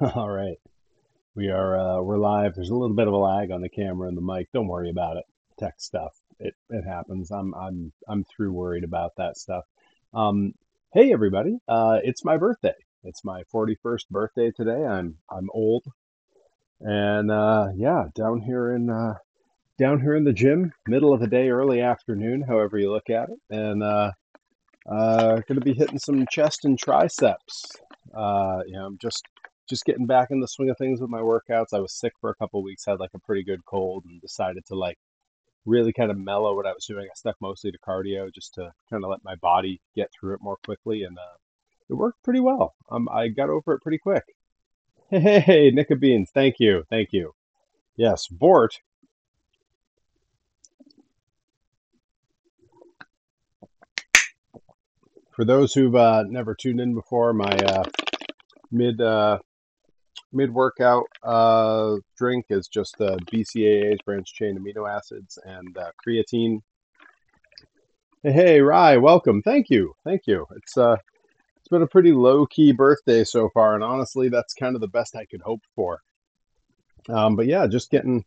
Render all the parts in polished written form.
All right. We're live. There's a little bit of a lag on the camera and the mic. Don't worry about it. Tech stuff. It happens. I'm through worried about that stuff. Um, hey everybody. It's my birthday. It's my 41st birthday today. I'm old. And yeah, down here in the gym, middle of the day, early afternoon, however you look at it. And gonna be hitting some chest and triceps. I'm just getting back in the swing of things with my workouts. I was sick for a couple of weeks, had like a pretty good cold, and decided to like really kind of mellow what I was doing. I stuck mostly to cardio just to kind of let my body get through it more quickly, and it worked pretty well. I got over it pretty quick. Hey, Nicka Beans, thank you, thank you. Yes, Vort. For those who've never tuned in before, my mid mid workout drink is just BCAAs, branched chain amino acids, and creatine. Hey, Rye, welcome. Thank you, thank you. It's been a pretty low key birthday so far, and honestly, that's kind of the best I could hope for. But yeah, just getting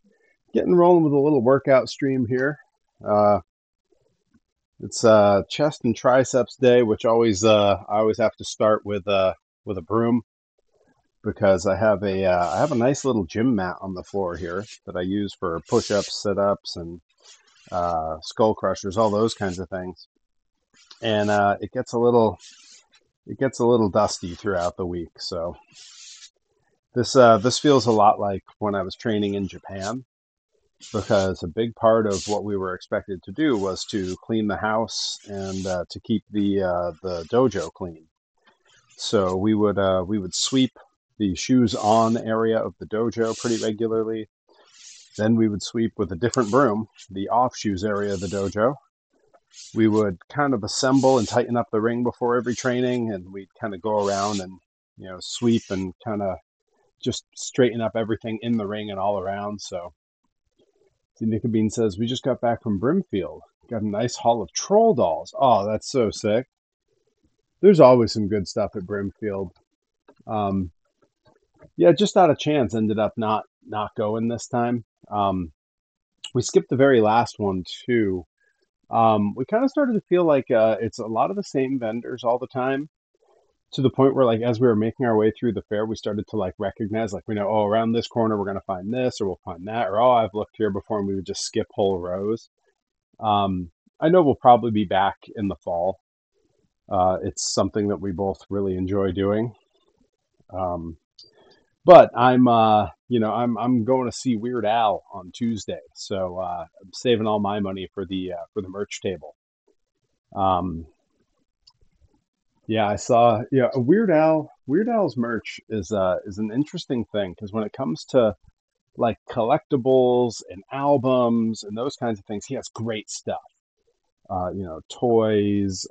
rolling with a little workout stream here. Uh, it's chest and triceps day, which I always have to start with a broom because I have a nice little gym mat on the floor here that I use for push-ups, sit-ups, and skull crushers, all those kinds of things. And it gets a little dusty throughout the week. So this feels a lot like when I was training in Japan because a big part of what we were expected to do was to clean the house and to keep the dojo clean. So we would sweep the shoes on area of the dojo pretty regularly. Then we would sweep with a different broom the off shoes area of the dojo. We would kind of assemble and tighten up the ring before every training, and we'd kind of go around and sweep and kind of just straighten up everything in the ring and all around. So Nika Bean says we just got back from Brimfield. Got a nice haul of troll dolls. Oh, that's so sick. There's always some good stuff at Brimfield. Um, yeah, just out of chance ended up not going this time. We skipped the very last one too. We kind of started to feel like it's a lot of the same vendors all the time, to the point where like as we were making our way through the fair, we started to like recognize like we know, oh, around this corner we're gonna find this or we'll find that, or oh, I've looked here before, and we would just skip whole rows. I know we'll probably be back in the fall. It's something that we both really enjoy doing. Um, but I'm going to see Weird Al on Tuesday, so I'm saving all my money for the merch table. Um, yeah, I saw. Yeah, Weird Al's merch is an interesting thing because when it comes to like collectibles and albums and those kinds of things, he has great stuff. Toys,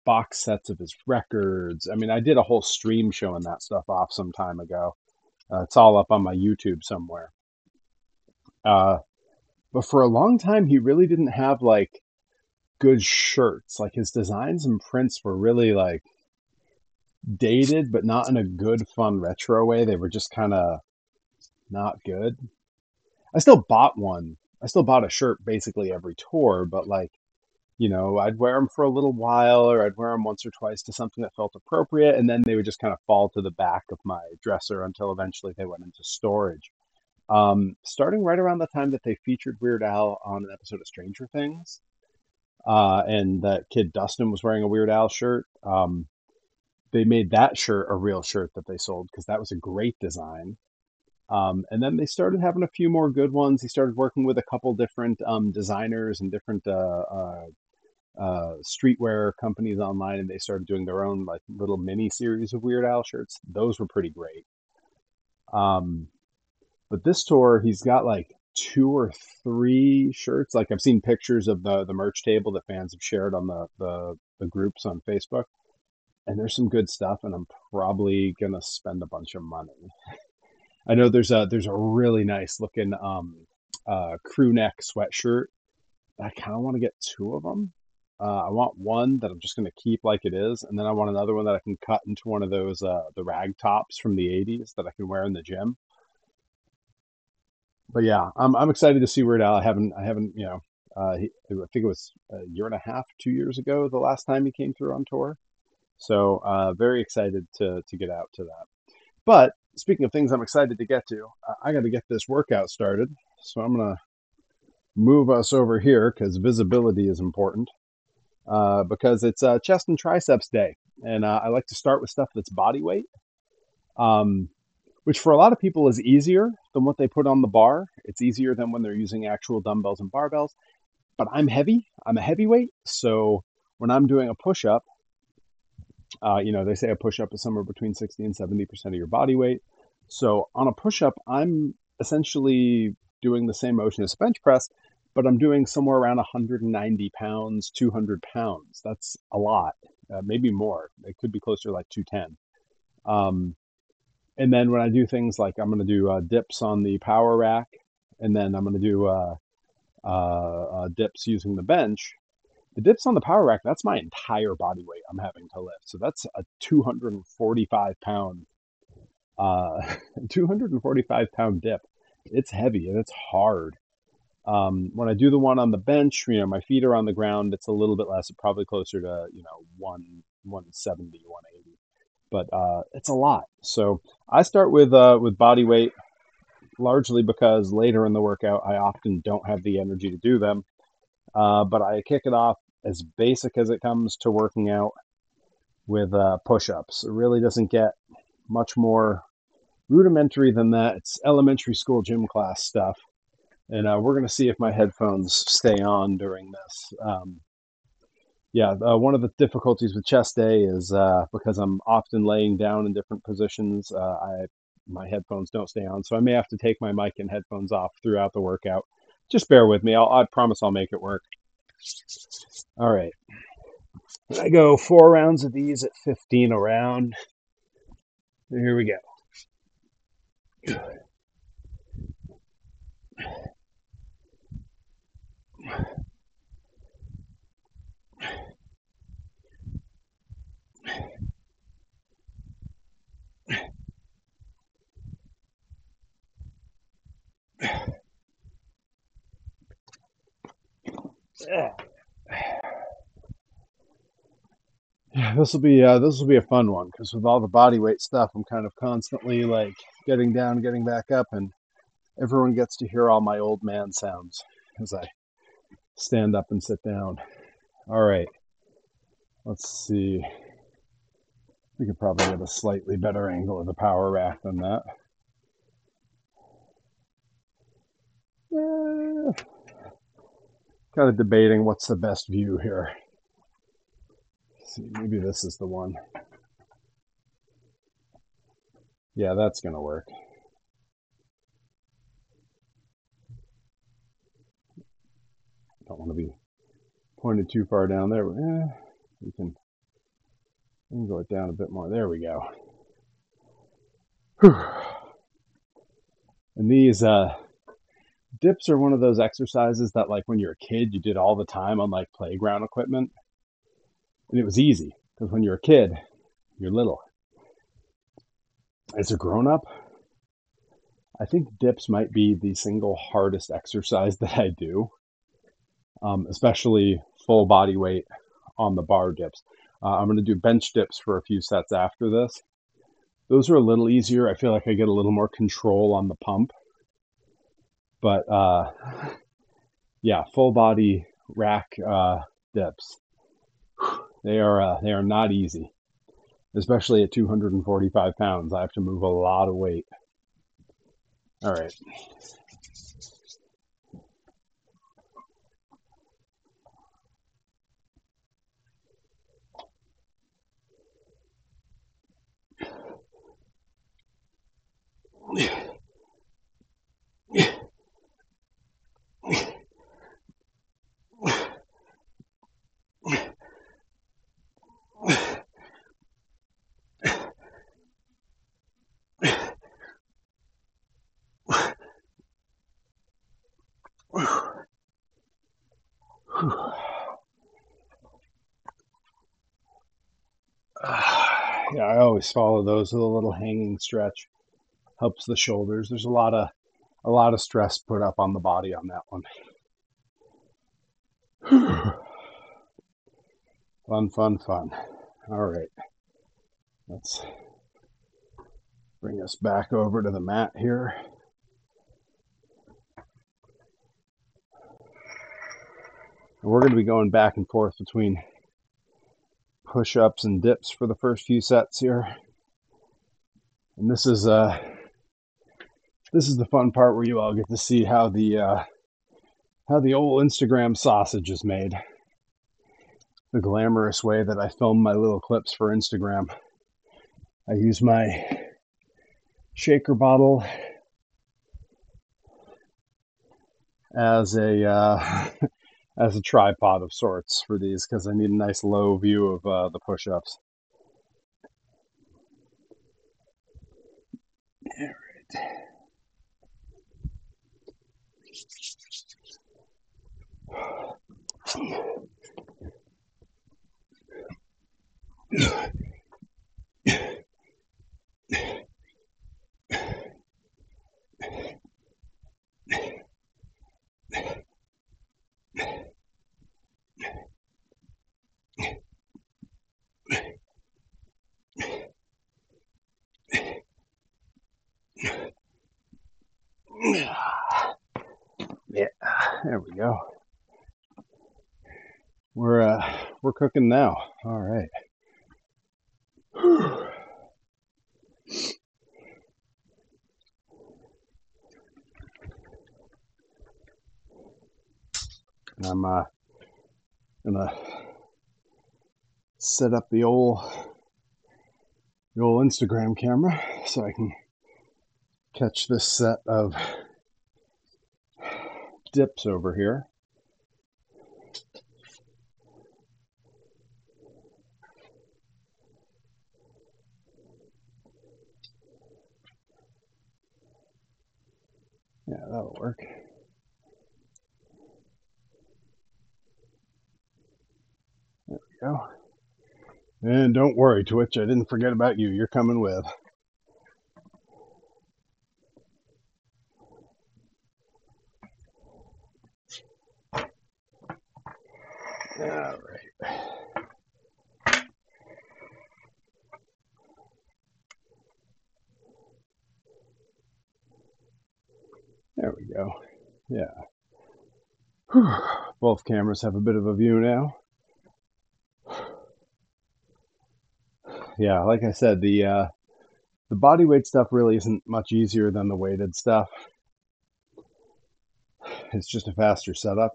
box sets of his records. I mean, I did a whole stream showing that stuff off some time ago. It's all up on my YouTube somewhere. Uh, but for a long time, he really didn't have like good shirts. Like his designs and prints were really like dated, but not in a good, fun retro way. They were just kind of not good. I still bought one. I still bought a shirt basically every tour, but like, I'd wear them for a little while or I'd wear them once or twice to something that felt appropriate. And then they would just kind of fall to the back of my dresser until eventually they went into storage. Starting right around the time that they featured Weird Al on an episode of Stranger Things, and that kid Dustin was wearing a Weird Al shirt. They made that shirt a real shirt that they sold because that was a great design. And then they started having a few more good ones. He started working with a couple different designers and different streetwear companies online, and they started doing their own like little mini series of Weird Al shirts. Those were pretty great. Um, but this tour, he's got like two or three shirts. Like I've seen pictures of the merch table that fans have shared on the groups on Facebook, and there's some good stuff. And I'm probably gonna spend a bunch of money. I know there's a really nice looking crew neck sweatshirt. I kind of want to get two of them. I want one that I'm just going to keep like it is, and then I want another one that I can cut into one of those the rag tops from the '80s that I can wear in the gym. But yeah, I'm excited to see Weird Al. I haven't I think it was a year and a half, 2 years ago, the last time he came through on tour. So very excited to get out to that. But speaking of things I'm excited to get to, I got to get this workout started. So I'm gonna move us over here because visibility is important. Because it's chest and triceps day, and I like to start with stuff that's body weight. Um, which for a lot of people is easier than what they put on the bar. It's easier than when they're using actual dumbbells and barbells. But I'm heavy. I'm a heavyweight. So when I'm doing a push up, they say a push up is somewhere between 60 and 70% of your body weight. So on a push up, I'm essentially doing the same motion as a bench press, but I'm doing somewhere around 190 pounds, 200 pounds. That's a lot, maybe more. It could be closer to like 210. And then when I do things like I'm going to do dips on the power rack, and then I'm going to do dips using the bench. The dips on the power rack, that's my entire body weight I'm having to lift. So that's a 245 pound, 245 pound dip. It's heavy and it's hard. When I do the one on the bench, my feet are on the ground. It's a little bit less, probably closer to, 170, 180. But it's a lot. So I start with body weight, largely because later in the workout I often don't have the energy to do them. But I kick it off as basic as it comes to working out with push-ups. It really doesn't get much more rudimentary than that. It's elementary school gym class stuff. And we're going to see if my headphones stay on during this. One of the difficulties with chest day is because I'm often laying down in different positions, my headphones don't stay on. So I may have to take my mic and headphones off throughout the workout. Just bear with me. I promise I'll make it work. All right. I go 4 rounds of these at 15 a round. Here we go. Yeah, this will be a fun one because with all the body weight stuff, I'm kind of constantly like getting down, getting back up, and everyone gets to hear all my old man sounds as I stand up and sit down. All right, let's see. We could probably get a slightly better angle of the power rack than that. Kind of debating what's the best view here. Let's see, maybe this is the one. Yeah, that's gonna work. Don't want to be pointed too far down there. We can angle it down a bit more. There we go. Whew. And these dips are one of those exercises that, like, when you're a kid, you did all the time on like playground equipment, and it was easy because when you're a kid, you're little. As a grown-up, I think dips might be the single hardest exercise that I do, especially full body weight on the bar dips. I'm going to do bench dips for a few sets after this. Those are a little easier. I feel like I get a little more control on the pump. But full body rack dips. They are not easy, especially at 245 pounds. I have to move a lot of weight. All right. always follow those with a little hanging stretch. Helps the shoulders. There's a lot of stress put up on the body on that one. Fun, fun, fun. All right. Let's bring us back over to the mat here. And we're going to be going back and forth between push-ups and dips for the first few sets here. And this is the fun part where you all get to see how the old Instagram sausage is made. The glamorous way that I film my little clips for Instagram. I use my shaker bottle as a as a tripod of sorts for these because I need a nice low view of the push-ups. All right. Yeah, there we go. We're cooking now. All right. And I'm gonna set up the old Instagram camera so I can catch this set of dips over here. Yeah, that'll work. There we go. And don't worry, Twitch, I didn't forget about you. You're coming with. All right. There we go. Yeah. Whew. Both cameras have a bit of a view now. Yeah, like I said, the body weight stuff really isn't much easier than the weighted stuff. It's just a faster setup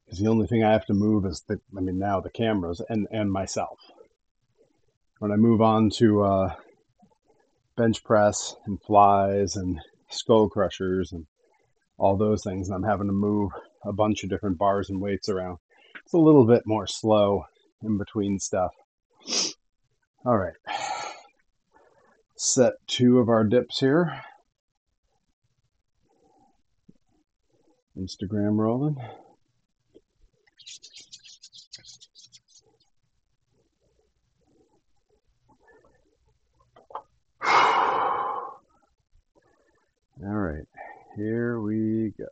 because the only thing I have to move is now the cameras and myself. When I move on to bench press and flies and skull crushers and all those things, and I'm having to move a bunch of different bars and weights around, it's a little bit more slow in between stuff. All right, set 2 of our dips here. Instagram rolling. All right, here we go.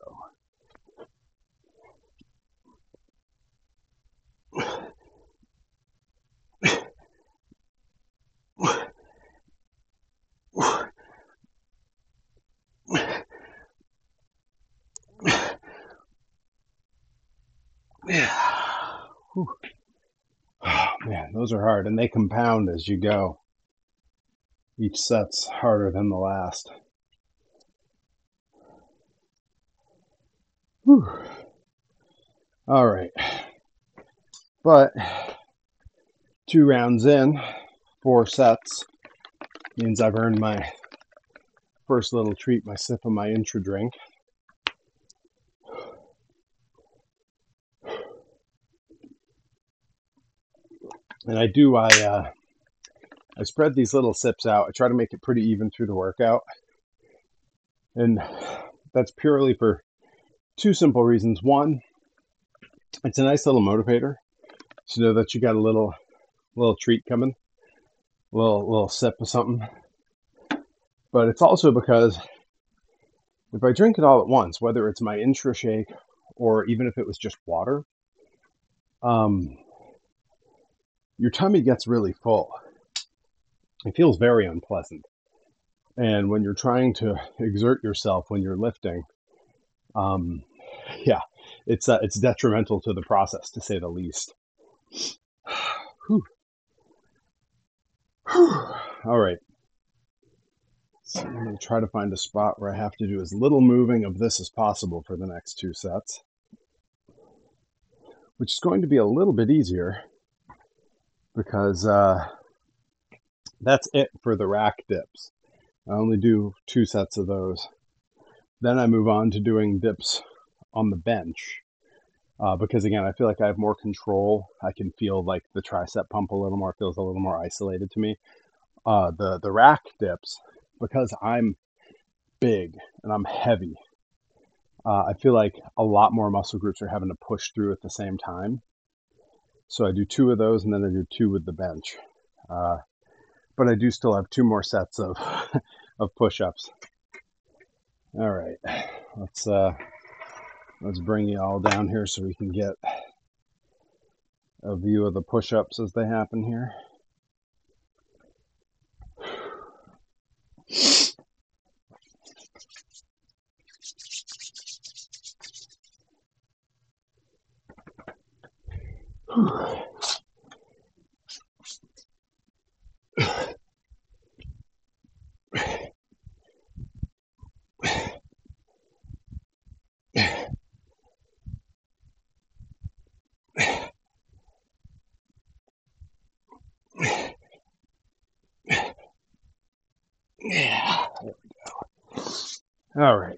Yeah. Whew. Oh, man, those are hard, and they compound as you go. Each set's harder than the last. Whew. All right. But 2 rounds in, 4 sets, means I've earned my first little treat, my sip of my intra drink. And I spread these little sips out. I try to make it pretty even through the workout. And that's purely for 2 simple reasons. One, it's a nice little motivator to know that you got a little treat coming. little sip of something. But it's also because if I drink it all at once, whether it's my intra shake or even if it was just water, um, your tummy gets really full. It feels very unpleasant. And when you're trying to exert yourself when you're lifting, um, yeah, it's detrimental to the process, to say the least. Whew. All right. So I'm going to try to find a spot where I have to do as little moving of this as possible for the next 2 sets, which is going to be a little bit easier because that's it for the rack dips. I only do 2 sets of those. Then I move on to doing dips on the bench because, again, I feel like I have more control. I can feel like the tricep pump a little more. It feels a little more isolated to me. The rack dips, because I'm big and I'm heavy, I feel like a lot more muscle groups are having to push through at the same time. So I do 2 of those, and then I do 2 with the bench. But I do still have 2 more sets of of push-ups. All right, let's bring you all down here so we can get a view of the push-ups as they happen here. Yeah, there we go. All right,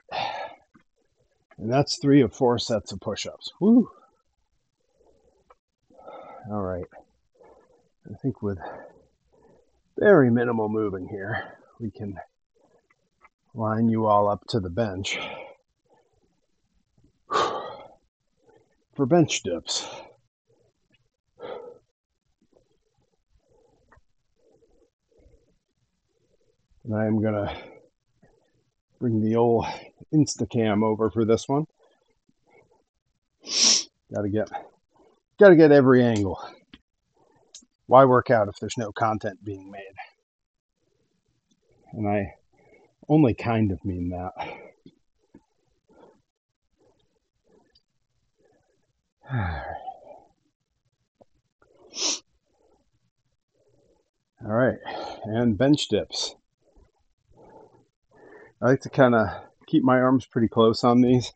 and that's 3 of 4 sets of push-ups. Woo! All right, I think with very minimal moving here, we can line you all up to the bench for bench dips. And I am gonna bring the old Instacam over for this one. Gotta get every angle. Why work out if there's no content being made? And I only kind of mean that. All right, and bench dips. I like to kind of keep my arms pretty close on these.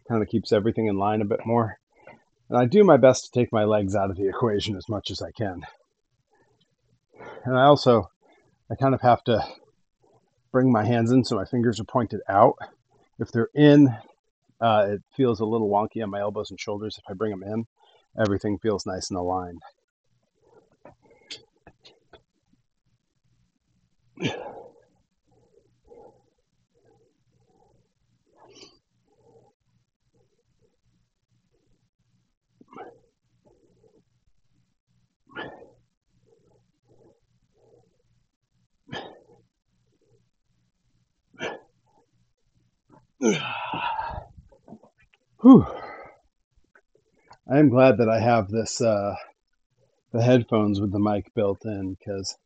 Kind of keeps everything in line a bit more. And I do my best to take my legs out of the equation as much as I can. And I kind of have to bring my hands in so my fingers are pointed out. If they're in, it feels a little wonky on my elbows and shoulders. If I bring them in, everything feels nice and aligned. Whew. I am glad that I have this the headphones with the mic built in, because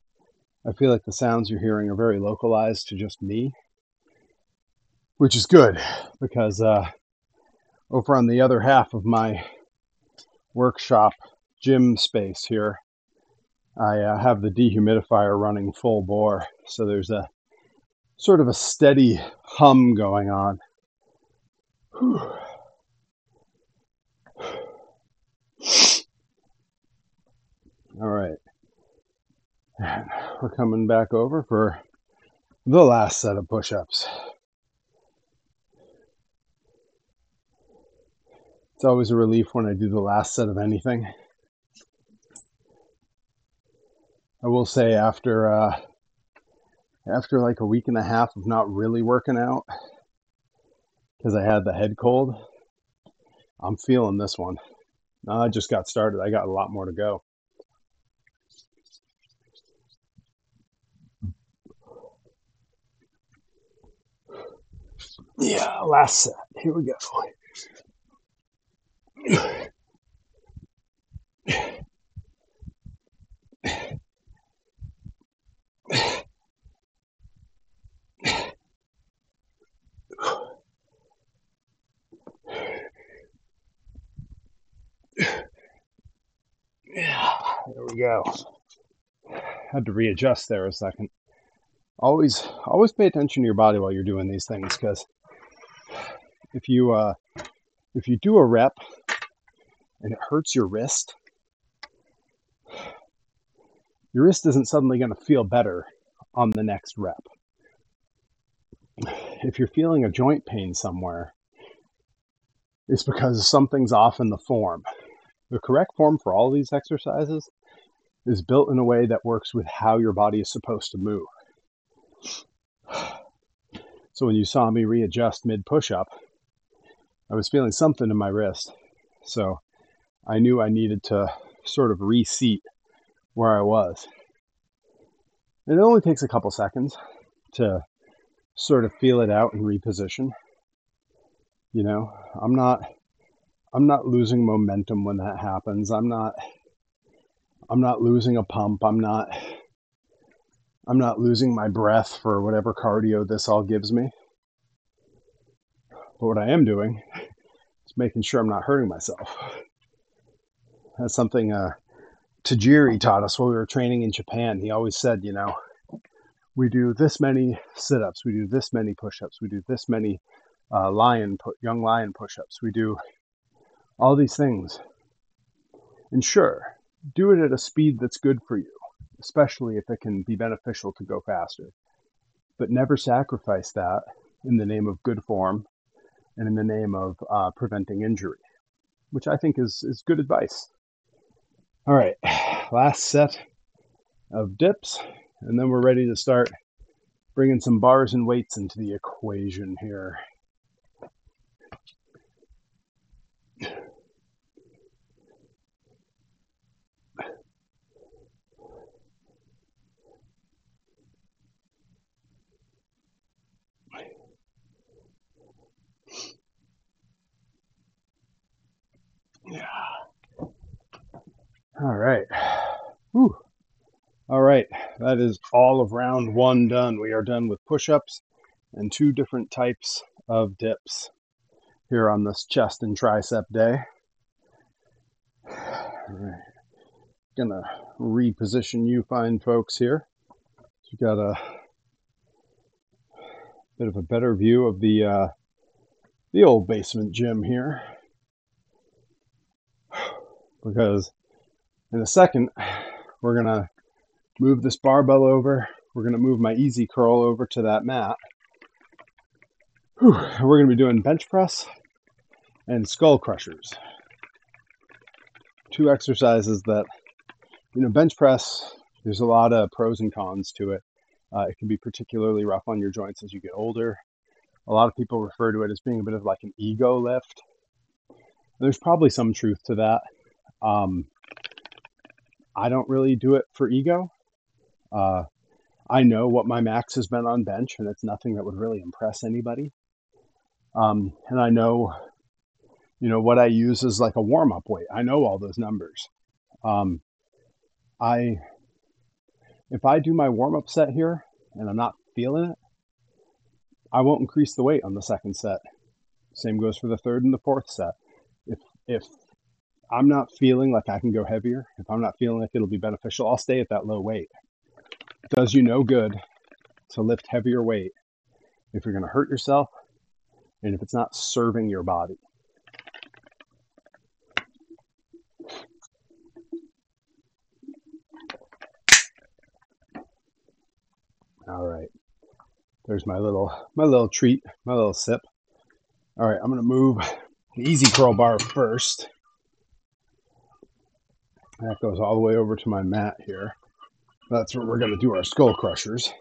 I feel like the sounds you're hearing are very localized to just me, which is good because over on the other half of my workshop gym space here, I have the dehumidifier running full bore, so there's a sort of a steady hum going on. Whew. All right, and we're coming back over for the last set of push-ups. It's always a relief when I do the last set of anything. I will say after like a week and a half of not really working out, because I had the head cold, I'm feeling this one. I just got started. I got a lot more to go. Yeah, last set. Here we go. Yeah, there we go. Had to readjust there a second. Always pay attention to your body while you're doing these things, because if you do a rep and it hurts your wrist isn't suddenly going to feel better on the next rep. If you're feeling a joint pain somewhere, it's because something's off in the form. The correct form for all of these exercises is built in a way that works with how your body is supposed to move. So when you saw me readjust mid push-up, I was feeling something in my wrist. So I knew I needed to sort of reseat where I was. And it only takes a couple seconds to sort of feel it out and reposition. You know, I'm not losing momentum when that happens. I'm not losing a pump. I'm not losing my breath for whatever cardio this all gives me. But what I am doing is making sure I'm not hurting myself. That's something Tajiri taught us while we were training in Japan. He always said, you know, we do this many sit-ups, we do this many push-ups, we do this many young lion push-ups, we do all these things. And sure, do it at a speed that's good for you, especially if it can be beneficial to go faster. But never sacrifice that in the name of good form and in the name of preventing injury, which I think is good advice. All right, last set of dips, and then we're ready to start bringing some bars and weights into the equation here. Yeah. All right. Whew. All right. That is all of round one done. We are done with push-ups and two different types of dips here on this chest and tricep day. All right. Gonna reposition you fine folks here. So you got a bit of a better view of the old basement gym here, because in a second we're gonna move this barbell over. We're gonna move my easy curl over to that mat. We're gonna be doing bench press and skull crushers. Two exercises that, you know, bench press, there's a lot of pros and cons to it. It can be particularly rough on your joints as you get older. A lot of people refer to it as being a bit of like an ego lift. There's probably some truth to that. I don't really do it for ego. I know what my max has been on bench, and it's nothing that would really impress anybody. And I know, you know, what I use is like a warm-up weight. I know all those numbers. If I do my warm-up set here and I'm not feeling it, I won't increase the weight on the second set. Same goes for the third and the fourth set. If I'm not feeling like I can go heavier, if I'm not feeling like it'll be beneficial, I'll stay at that low weight. It does you no good to lift heavier weight if you're going to hurt yourself and if it's not serving your body. All right. There's my little treat, my little sip. All right, I'm going to move the easy curl bar first. That goes all the way over to my mat here. That's where we're going to do our skull crushers.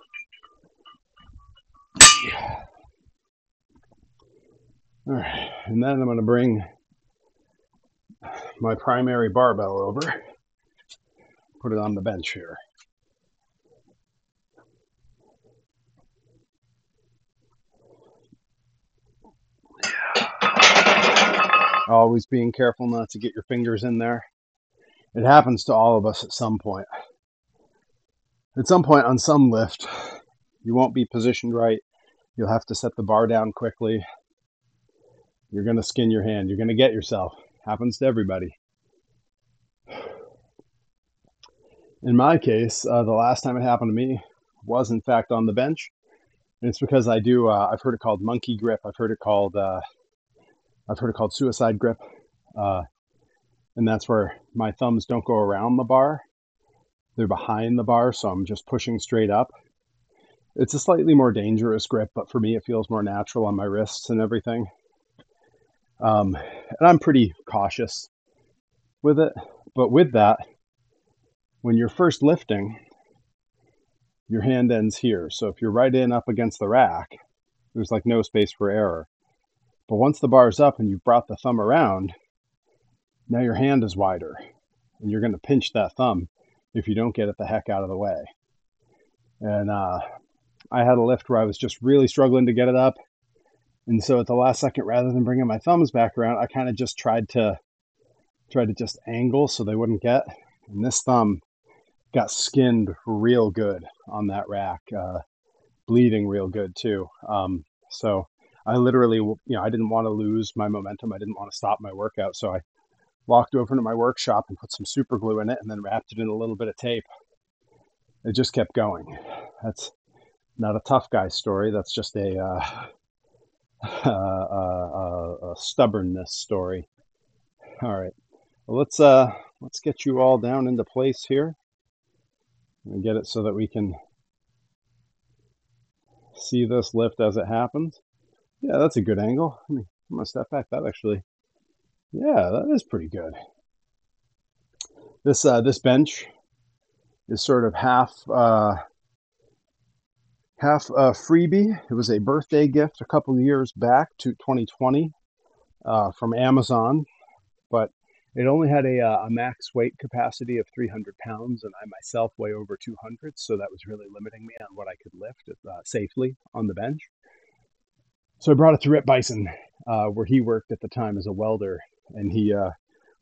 All right, and then I'm going to bring my primary barbell over, put it on the bench here. Always being careful not to get your fingers in there. It happens to all of us at some point. At some point on some lift, you won't be positioned right. You'll have to set the bar down quickly. You're going to skin your hand. You're going to get yourself. Happens to everybody. In my case, the last time it happened to me was in fact on the bench. And it's because I do, I've heard it called monkey grip. I've heard it called suicide grip. And that's where my thumbs don't go around the bar. They're behind the bar, so I'm just pushing straight up. It's a slightly more dangerous grip, but for me, it feels more natural on my wrists and everything. And I'm pretty cautious with it. But with that, when you're first lifting, your hand ends here. So if you're right in up against the rack, there's like no space for error. But once the bar's up and you've brought the thumb around, now your hand is wider. And you're going to pinch that thumb if you don't get it the heck out of the way. And I had a lift where I was just really struggling to get it up. And so at the last second, rather than bringing my thumbs back around, I kind of just tried to just angle so they wouldn't get. And this thumb got skinned real good on that rack, bleeding real good too. So I literally, I didn't want to lose my momentum. I didn't want to stop my workout. So I walked over to my workshop and put some super glue in it and then wrapped it in a little bit of tape. It just kept going. That's not a tough guy story. That's just a stubbornness story. All right. Well, let's get you all down into place here and get it so that we can see this lift as it happens. Yeah, that's a good angle. I'm gonna step back. That actually, yeah, that is pretty good. This bench is sort of half freebie. It was a birthday gift a couple of years back to 2020 from Amazon, but it only had a max weight capacity of 300 pounds, and I myself weigh over 200, so that was really limiting me on what I could lift safely on the bench. So I brought it to Rip Bison, where he worked at the time as a welder, and he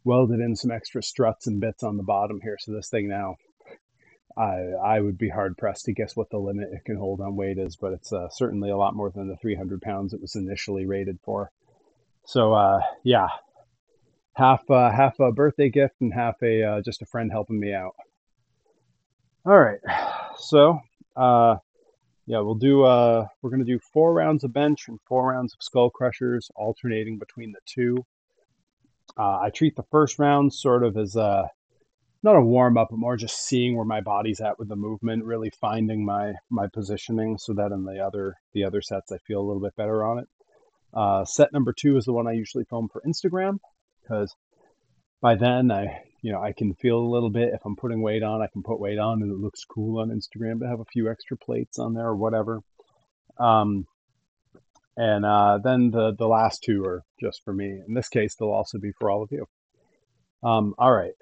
welded in some extra struts and bits on the bottom here. So this thing now, I would be hard pressed to guess what the limit it can hold on weight is, but it's certainly a lot more than the 300 pounds it was initially rated for. So yeah, half a birthday gift and half a just a friend helping me out. All right, so yeah, we're gonna do 4 rounds of bench and 4 rounds of skull crushers, alternating between the two. I treat the first round sort of as not a warm up, but more just seeing where my body's at with the movement, really finding my positioning, so that in the other sets I feel a little bit better on it. Set number 2 is the one I usually film for Instagram, because by then I can feel a little bit. If I'm putting weight on, I can put weight on and it looks cool on Instagram to have a few extra plates on there or whatever. And then the last 2 are just for me. In this case, they'll also be for all of you. All right,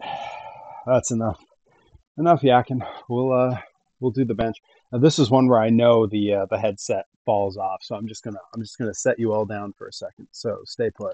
that's enough yakking. We'll do the bench. Now this is one where I know the headset falls off, so I'm just gonna set you all down for a second. So stay put.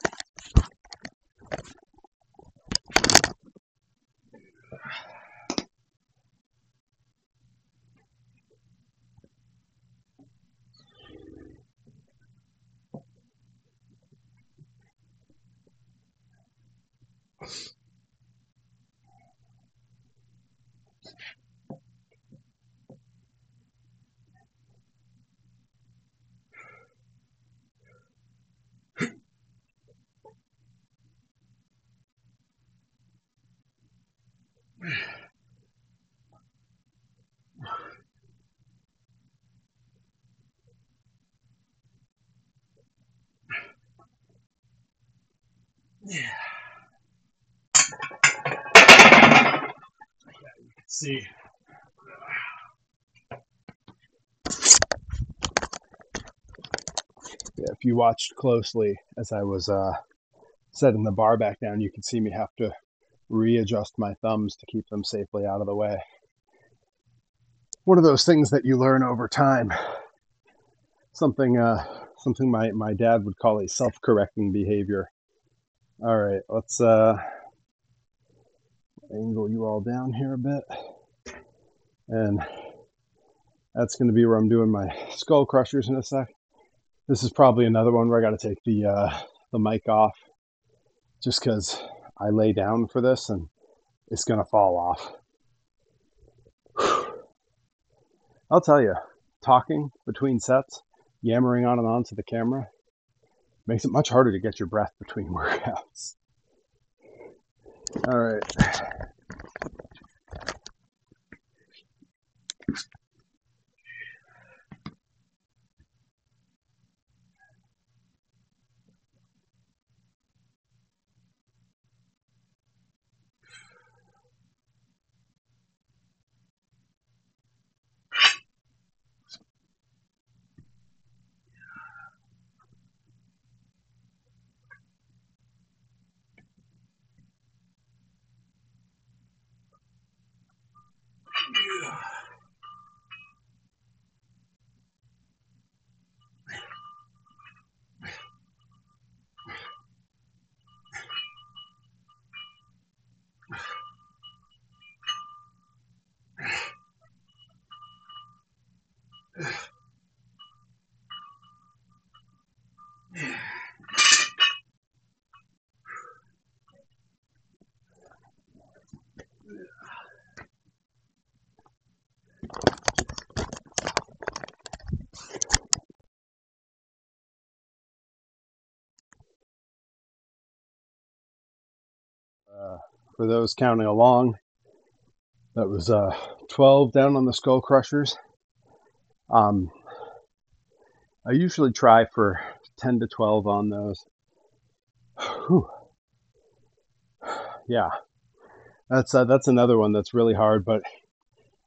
Yeah. You can see. Yeah, if you watched closely as I was setting the bar back down, you can see me have to readjust my thumbs to keep them safely out of the way. One of those things that you learn over time. Something my dad would call a self-correcting behavior. All right, let's angle you all down here a bit. And that's going to be where I'm doing my skull crushers in a sec. This is probably another one where I got to take the mic off just because I lay down for this and it's going to fall off. I'll tell you, talking between sets, yammering on and on to the camera, makes it much harder to get your breath between workouts. All right. For those counting along, that was 12 down on the skull crushers. I usually try for 10 to 12 on those. Whew. Yeah, that's another one that's really hard, but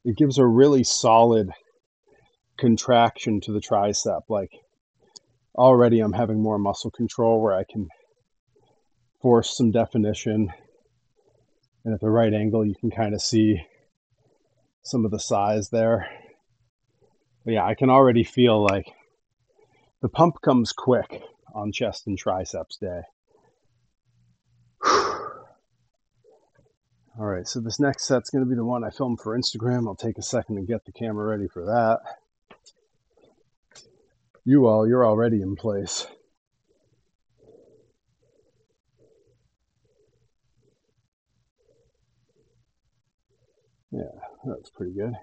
it gives a really solid contraction to the tricep. Like already I'm having more muscle control where I can force some definition, and at the right angle you can kind of see some of the size there. But yeah, I can already feel like the pump comes quick on chest and triceps day. All right, so this next set's going to be the one I filmed for Instagram. I'll take a second to get the camera ready for that. You're already in place. Yeah, that's pretty good.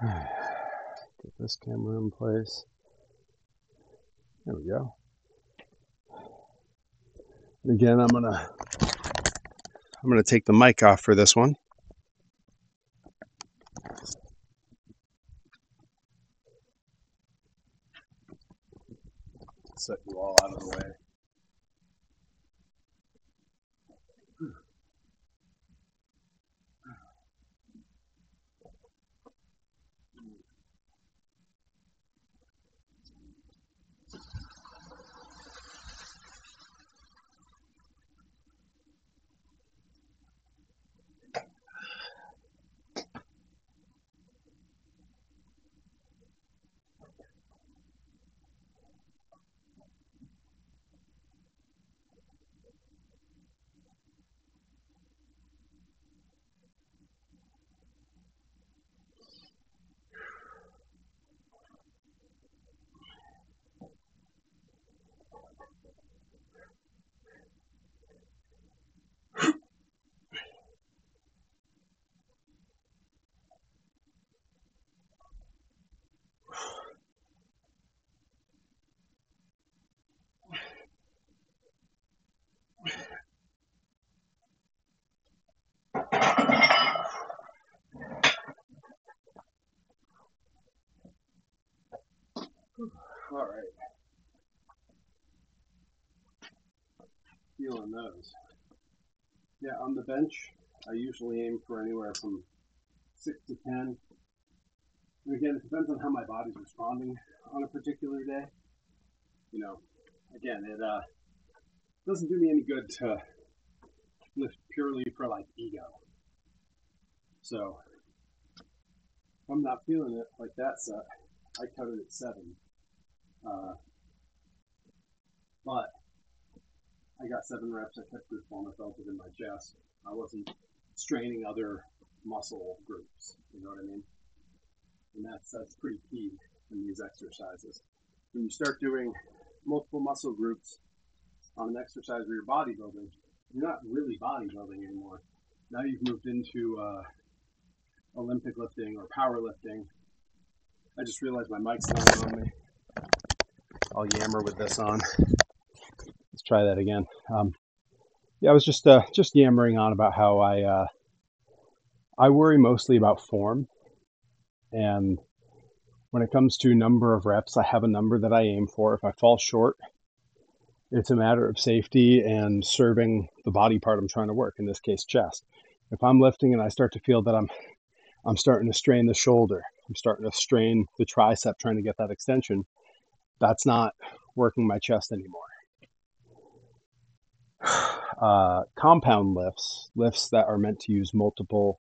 Get this camera in place. There we go. And again, I'm gonna take the mic off for this one. Set you all out of the way. All right. Feeling those. Yeah, on the bench, I usually aim for anywhere from 6 to 10. And again, it depends on how my body's responding on a particular day. You know, again, it doesn't do me any good to lift purely for like ego. So if I'm not feeling it like that set, I cut it at 7. But I got 7 reps. I kept good form. I felt it in my chest. I wasn't straining other muscle groups. You know what I mean? And that's pretty key in these exercises. When you start doing multiple muscle groups on an exercise where you're bodybuilding, you're not really bodybuilding anymore. Now you've moved into Olympic lifting or powerlifting. I just realized my mic's not on me. I'll yammer with this on. Let's try that again. Yeah, I was just yammering on about how I worry mostly about form, and when it comes to number of reps, I have a number that I aim for. If I fall short, it's a matter of safety and serving the body part I'm trying to work, in this case, chest. If I'm lifting and I start to feel that I'm starting to strain the shoulder, I'm starting to strain the tricep trying to get that extension, that's not working my chest anymore. Compound lifts that are meant to use multiple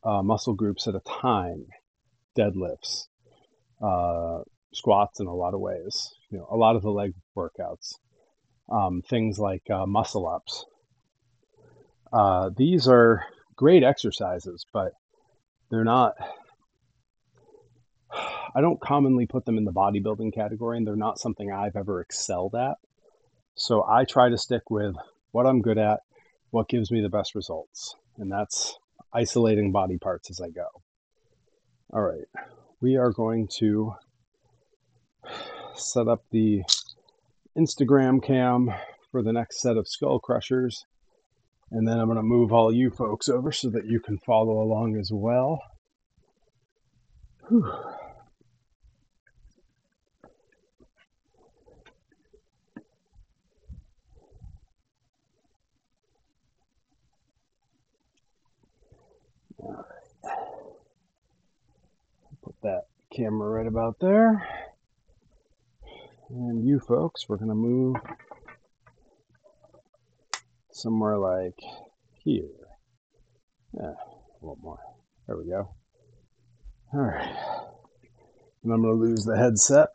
muscle groups at a time, deadlifts, squats in a lot of ways, a lot of the leg workouts, things like muscle ups. These are great exercises, but they're not, I don't commonly put them in the bodybuilding category, and they're not something I've ever excelled at. So I try to stick with what I'm good at, what gives me the best results, and that's isolating body parts as I go. All right, we are going to set up the Instagram cam for the next set of skull crushers, and then I'm going to move all you folks over so that you can follow along as well. Whew. All right. Put that camera right about there. And you folks, we're going to move somewhere like here. Yeah, a little more. There we go. All right. And I'm going to lose the headset.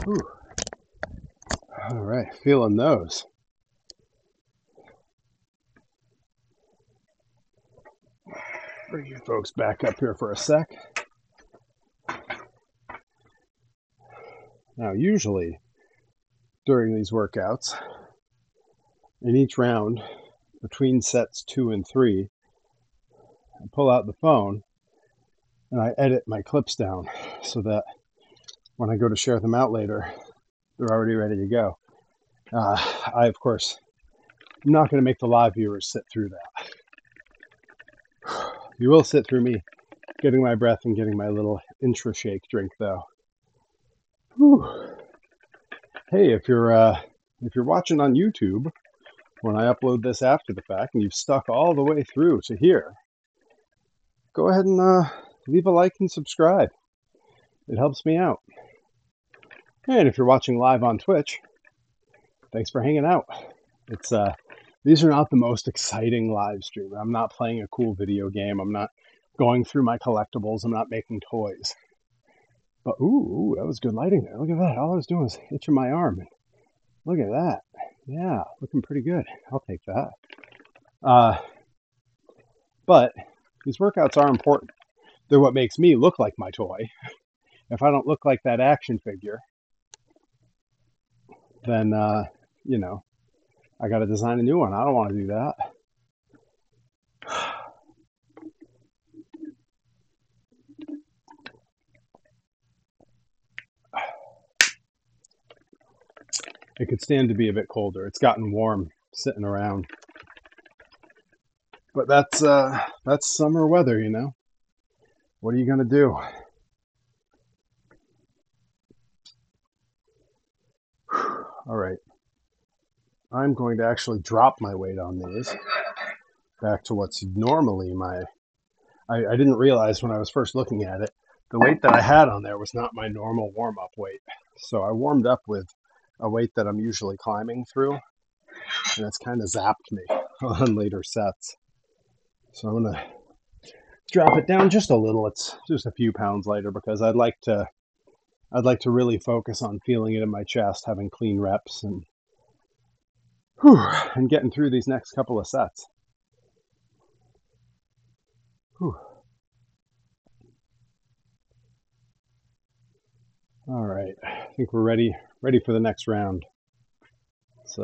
Whew. All right, feeling those. Bring you folks back up here for a sec. Now, usually during these workouts, in each round, between sets 2 and 3, I pull out the phone and I edit my clips down so that when I go to share them out later, they're already ready to go. I, of course, I'm not going to make the live viewers sit through that. You will sit through me getting my breath and getting my little intra shake drink, though. Whew. Hey, if you're watching on YouTube, when I upload this after the fact and you've stuck all the way through to here, go ahead and leave a like and subscribe. It helps me out. And if you're watching live on Twitch, thanks for hanging out. It's these are not the most exciting live stream. I'm not playing a cool video game. I'm not going through my collectibles. I'm not making toys. But ooh, that was good lighting there. Look at that. All I was doing was itching my arm. Look at that. Yeah, looking pretty good. I'll take that. But these workouts are important. They're what makes me look like my toy. If I don't look like that action figure, then, you know, I got to design a new one. I don't want to do that. It could stand to be a bit colder. It's gotten warm sitting around. But that's summer weather, you know. What are you going to do? All right. I'm going to actually drop my weight on these back to what's normally my... I didn't realize when I was first looking at it, the weight that I had on there was not my normal warm-up weight. So I warmed up with a weight that I'm usually climbing through, and it's kind of zapped me on later sets. So I'm going to drop it down just a little. It's just a few pounds lighter because I'd like to really focus on feeling it in my chest, having clean reps, and getting through these next couple of sets. Whew. All right, I think we're ready for the next round. Let's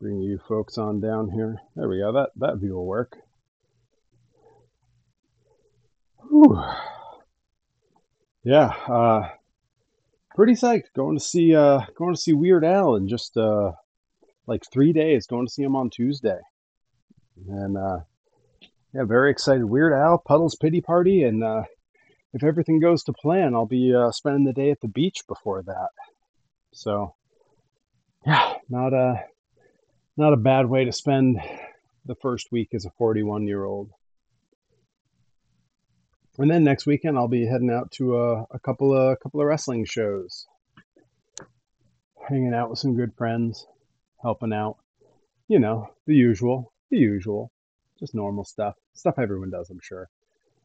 bring you folks on down here. There we go. That view will work. Whew. Yeah, pretty psyched. Going to see Weird Al in just like 3 days. Going to see him on Tuesday, and yeah, very excited. Weird Al, Puddle's Pity Party, and if everything goes to plan, I'll be spending the day at the beach before that. So, yeah, not a bad way to spend the first week as a 41-year-old. And then next weekend, I'll be heading out to a couple of wrestling shows, hanging out with some good friends, helping out. You know, the usual, just normal stuff everyone does, I'm sure.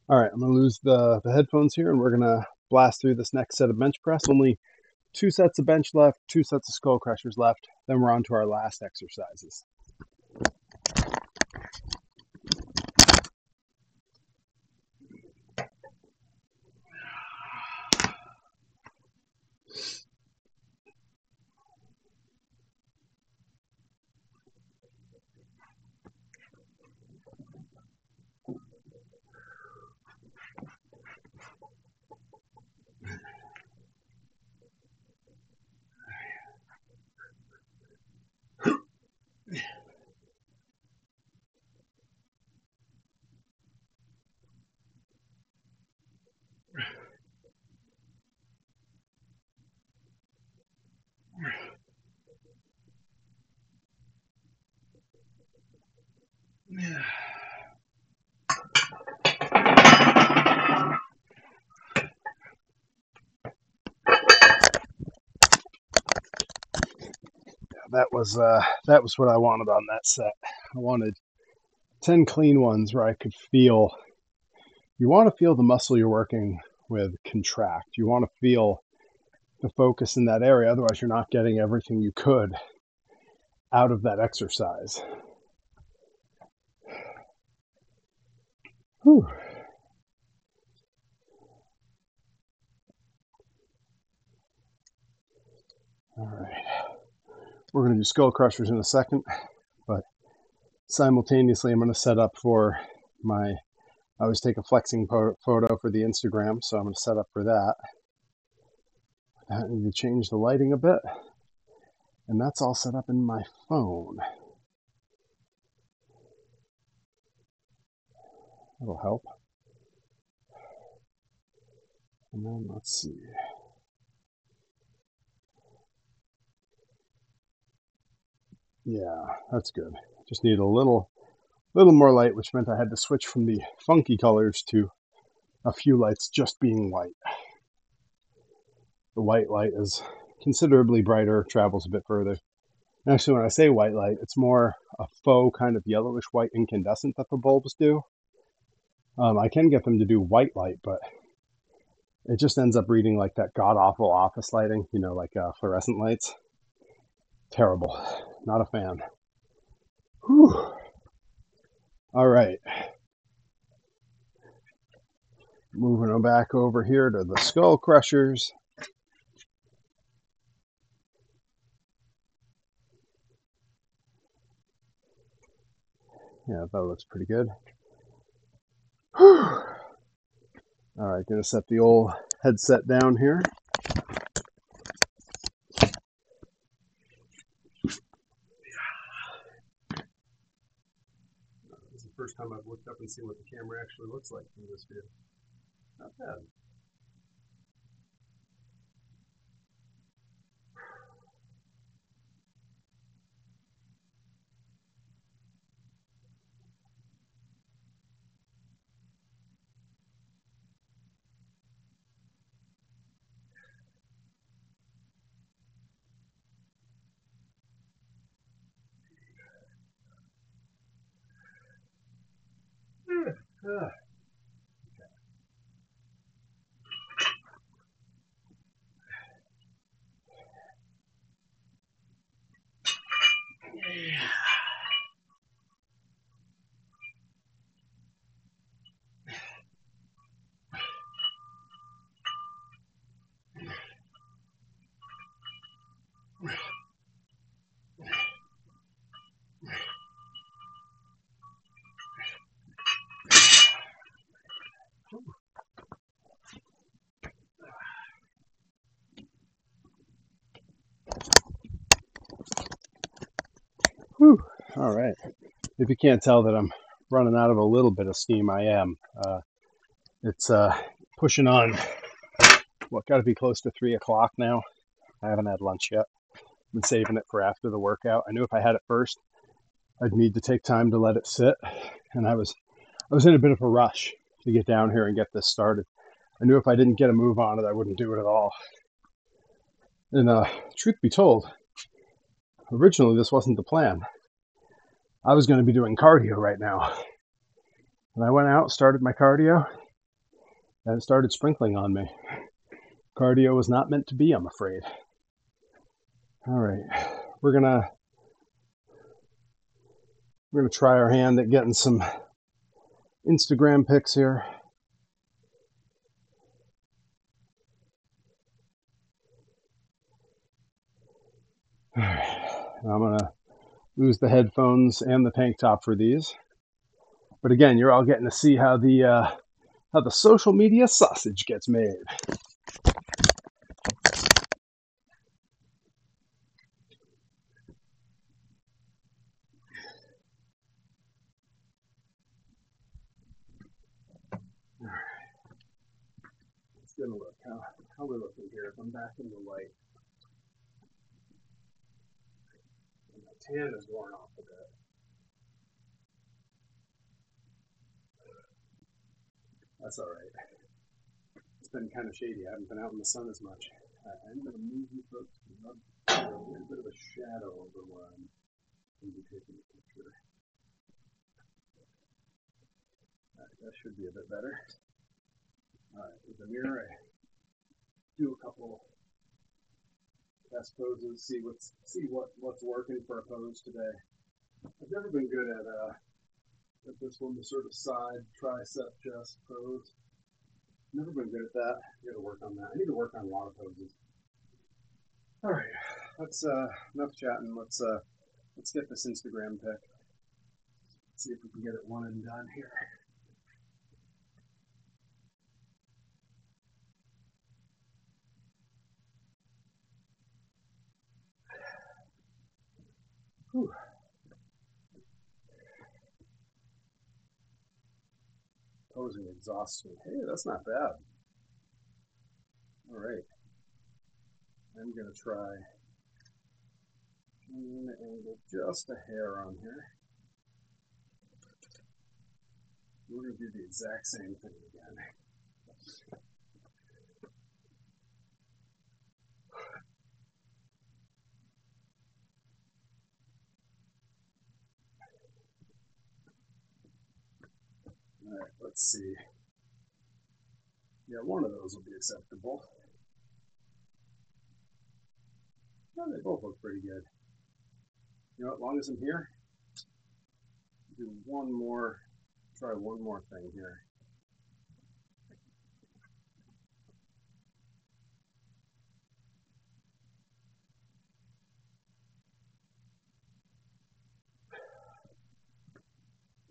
All right, I'm going to lose the headphones here, and we're going to blast through this next set of bench press. Only 2 sets of bench left, 2 sets of skull crushers left. Then we're on to our last exercises. Yeah, that was what I wanted on that set. I wanted 10 clean ones where I could feel. You want to feel the muscle you're working with contract. You want to feel the focus in that area. Otherwise, you're not getting everything you could out of that exercise. Whew. All right. We're going to do skull crushers in a second, but simultaneously, I'm going to set up for I always take a flexing photo for the Instagram, so I'm going to set up for that. I need to change the lighting a bit, and that's all set up in my phone. That'll help. And then let's see. Yeah, that's good. Just need a little more light, which meant I had to switch from the funky colors to a few lights just being white. The white light is considerably brighter, travels a bit further. Actually, when I say white light, it's more a faux kind of yellowish white incandescent that the bulbs do. I can get them to do white light, but it just ends up reading like that god-awful office lighting, you know, like fluorescent lights. Terrible. Not a fan. Whew. All right, moving on back over here to the skull crushers. Yeah, that looks pretty good. All right, gonna set the old headset down here. This is the first time I've looked up and seen what the camera actually looks like from this view. Not bad. Ah. Whew. All right. If you can't tell that I'm running out of a little bit of steam, I am. It's pushing on, what, got to be close to 3 o'clock now. I haven't had lunch yet. Been saving it for after the workout. I knew if I had it first, I'd need to take time to let it sit. And I was in a bit of a rush to get down here and get this started. I knew if I didn't get a move on it, I wouldn't do it at all. And truth be told, originally this wasn't the plan. I was going to be doing cardio right now. And I went out, started my cardio, and it started sprinkling on me. Cardio was not meant to be, I'm afraid. All right, we're gonna try our hand at getting some Instagram pics here. All right, I'm gonna lose the headphones and the tank top for these. But again, you're all getting to see how the social media sausage gets made. All right, let's get a look. How we're looking here. If I'm back in the light, and my tan is worn off a bit. That's all right. It's been kind of shady. I haven't been out in the sun as much. I'm going to move you folks a little bit of a shadow over where I'm going to be taking a picture. All right, that should be a bit better. All right, with the mirror, I do a couple test poses, see what's working for a pose today. I've never been good at this one, the sort of side tricep chest pose. Never been good at that. I got to work on that. I need to work on a lot of poses. All right, let's enough chatting. Let's get this Instagram pic. See if we can get it one and done here. Whew. Posing exhausts me. Hey, that's not bad. All right. I'm going to try the angle just a hair on here. We're going to do the exact same thing again. All right, let's see. Yeah, one of those will be acceptable. No, they both look pretty good. You know, as long as I'm here, do one more, try one more thing here.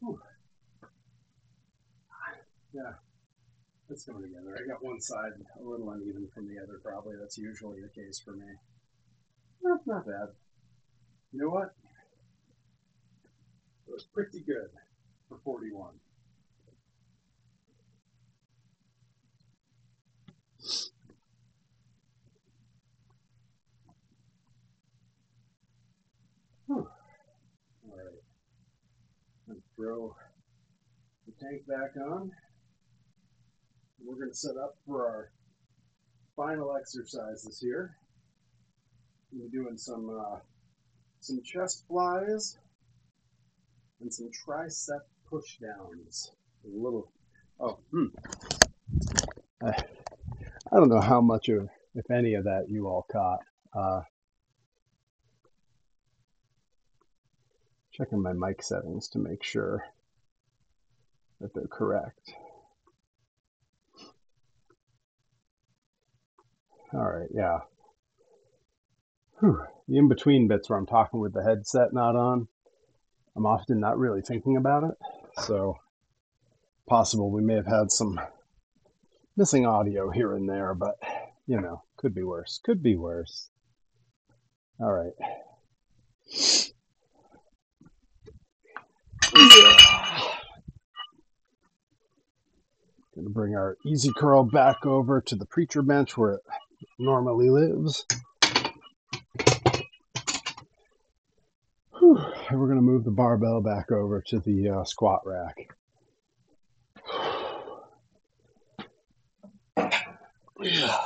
Whew. Yeah, it's coming together. I got one side a little uneven from the other, probably. That's usually the case for me. No, not bad. You know what? It was pretty good for 41. Whew. All right. Let's throw the tank back on. We're going to set up for our final exercises here. We're doing some chest flies and some tricep push downs. A little. I don't know how much of, if any of that, you all caught. Checking my mic settings to make sure that they're correct. All right, yeah. Whew. The in-between bits where I'm talking with the headset not on, I'm often not really thinking about it. So possible we may have had some missing audio here and there, but you know, could be worse. Could be worse. All right. Gonna bring our easy curl back over to the preacher bench where it normally lives. Whew. And we're gonna move the barbell back over to the squat rack. Yeah.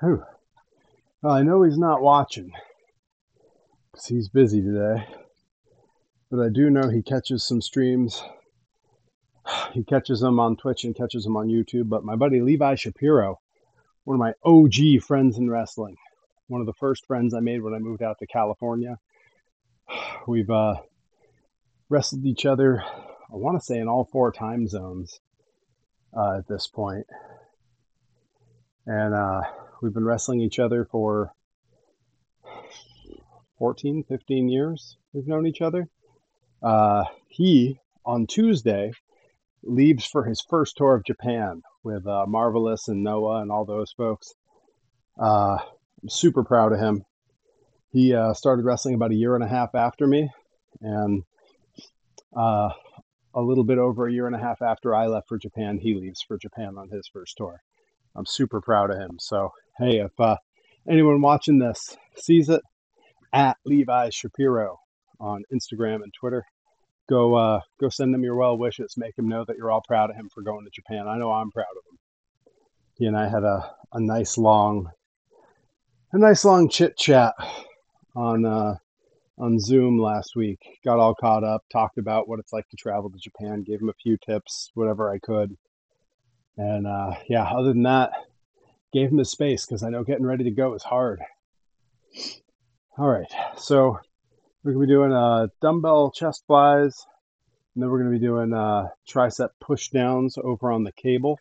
Whew. Well, I know he's not watching because he's busy today, but I do know he catches some streams. He catches them on Twitch and catches them on YouTube. But my buddy Levi Shapiro, one of my OG friends in wrestling, one of the first friends I made when I moved out to California. We've wrestled each other, I want to say, in all 4 time zones at this point. And we've been wrestling each other for 14, 15 years. We've known each other. He, on Tuesday, leaves for his first tour of Japan with Marvelous and Noah and all those folks. I'm super proud of him. He started wrestling about a year and a half after me, and a little bit over a year and a half after I left for Japan, he leaves for Japan on his first tour. I'm super proud of him. So, hey, if anyone watching this sees it, at Levi Shapiro on Instagram and Twitter, go send him your well wishes. Make him know that you're all proud of him for going to Japan. I know I'm proud of him. He and I had a nice long chit chat on Zoom last week. Got all caught up, talked about what it's like to travel to Japan, gave him a few tips, whatever I could. And yeah, other than that, gave him his space because I know getting ready to go is hard. All right, so we're going to be doing dumbbell chest flies, and then we're going to be doing tricep push downs over on the cable.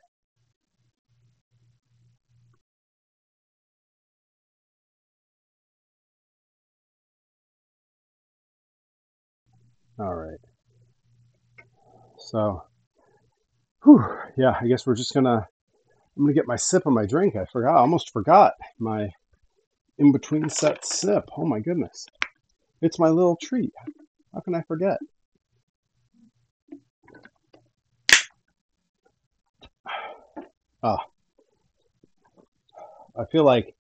All right. So, yeah, I guess we're just I'm gonna get my sip of my drink. I almost forgot my in-between set sip. Oh my goodness. It's my little treat. How can I forget? I feel like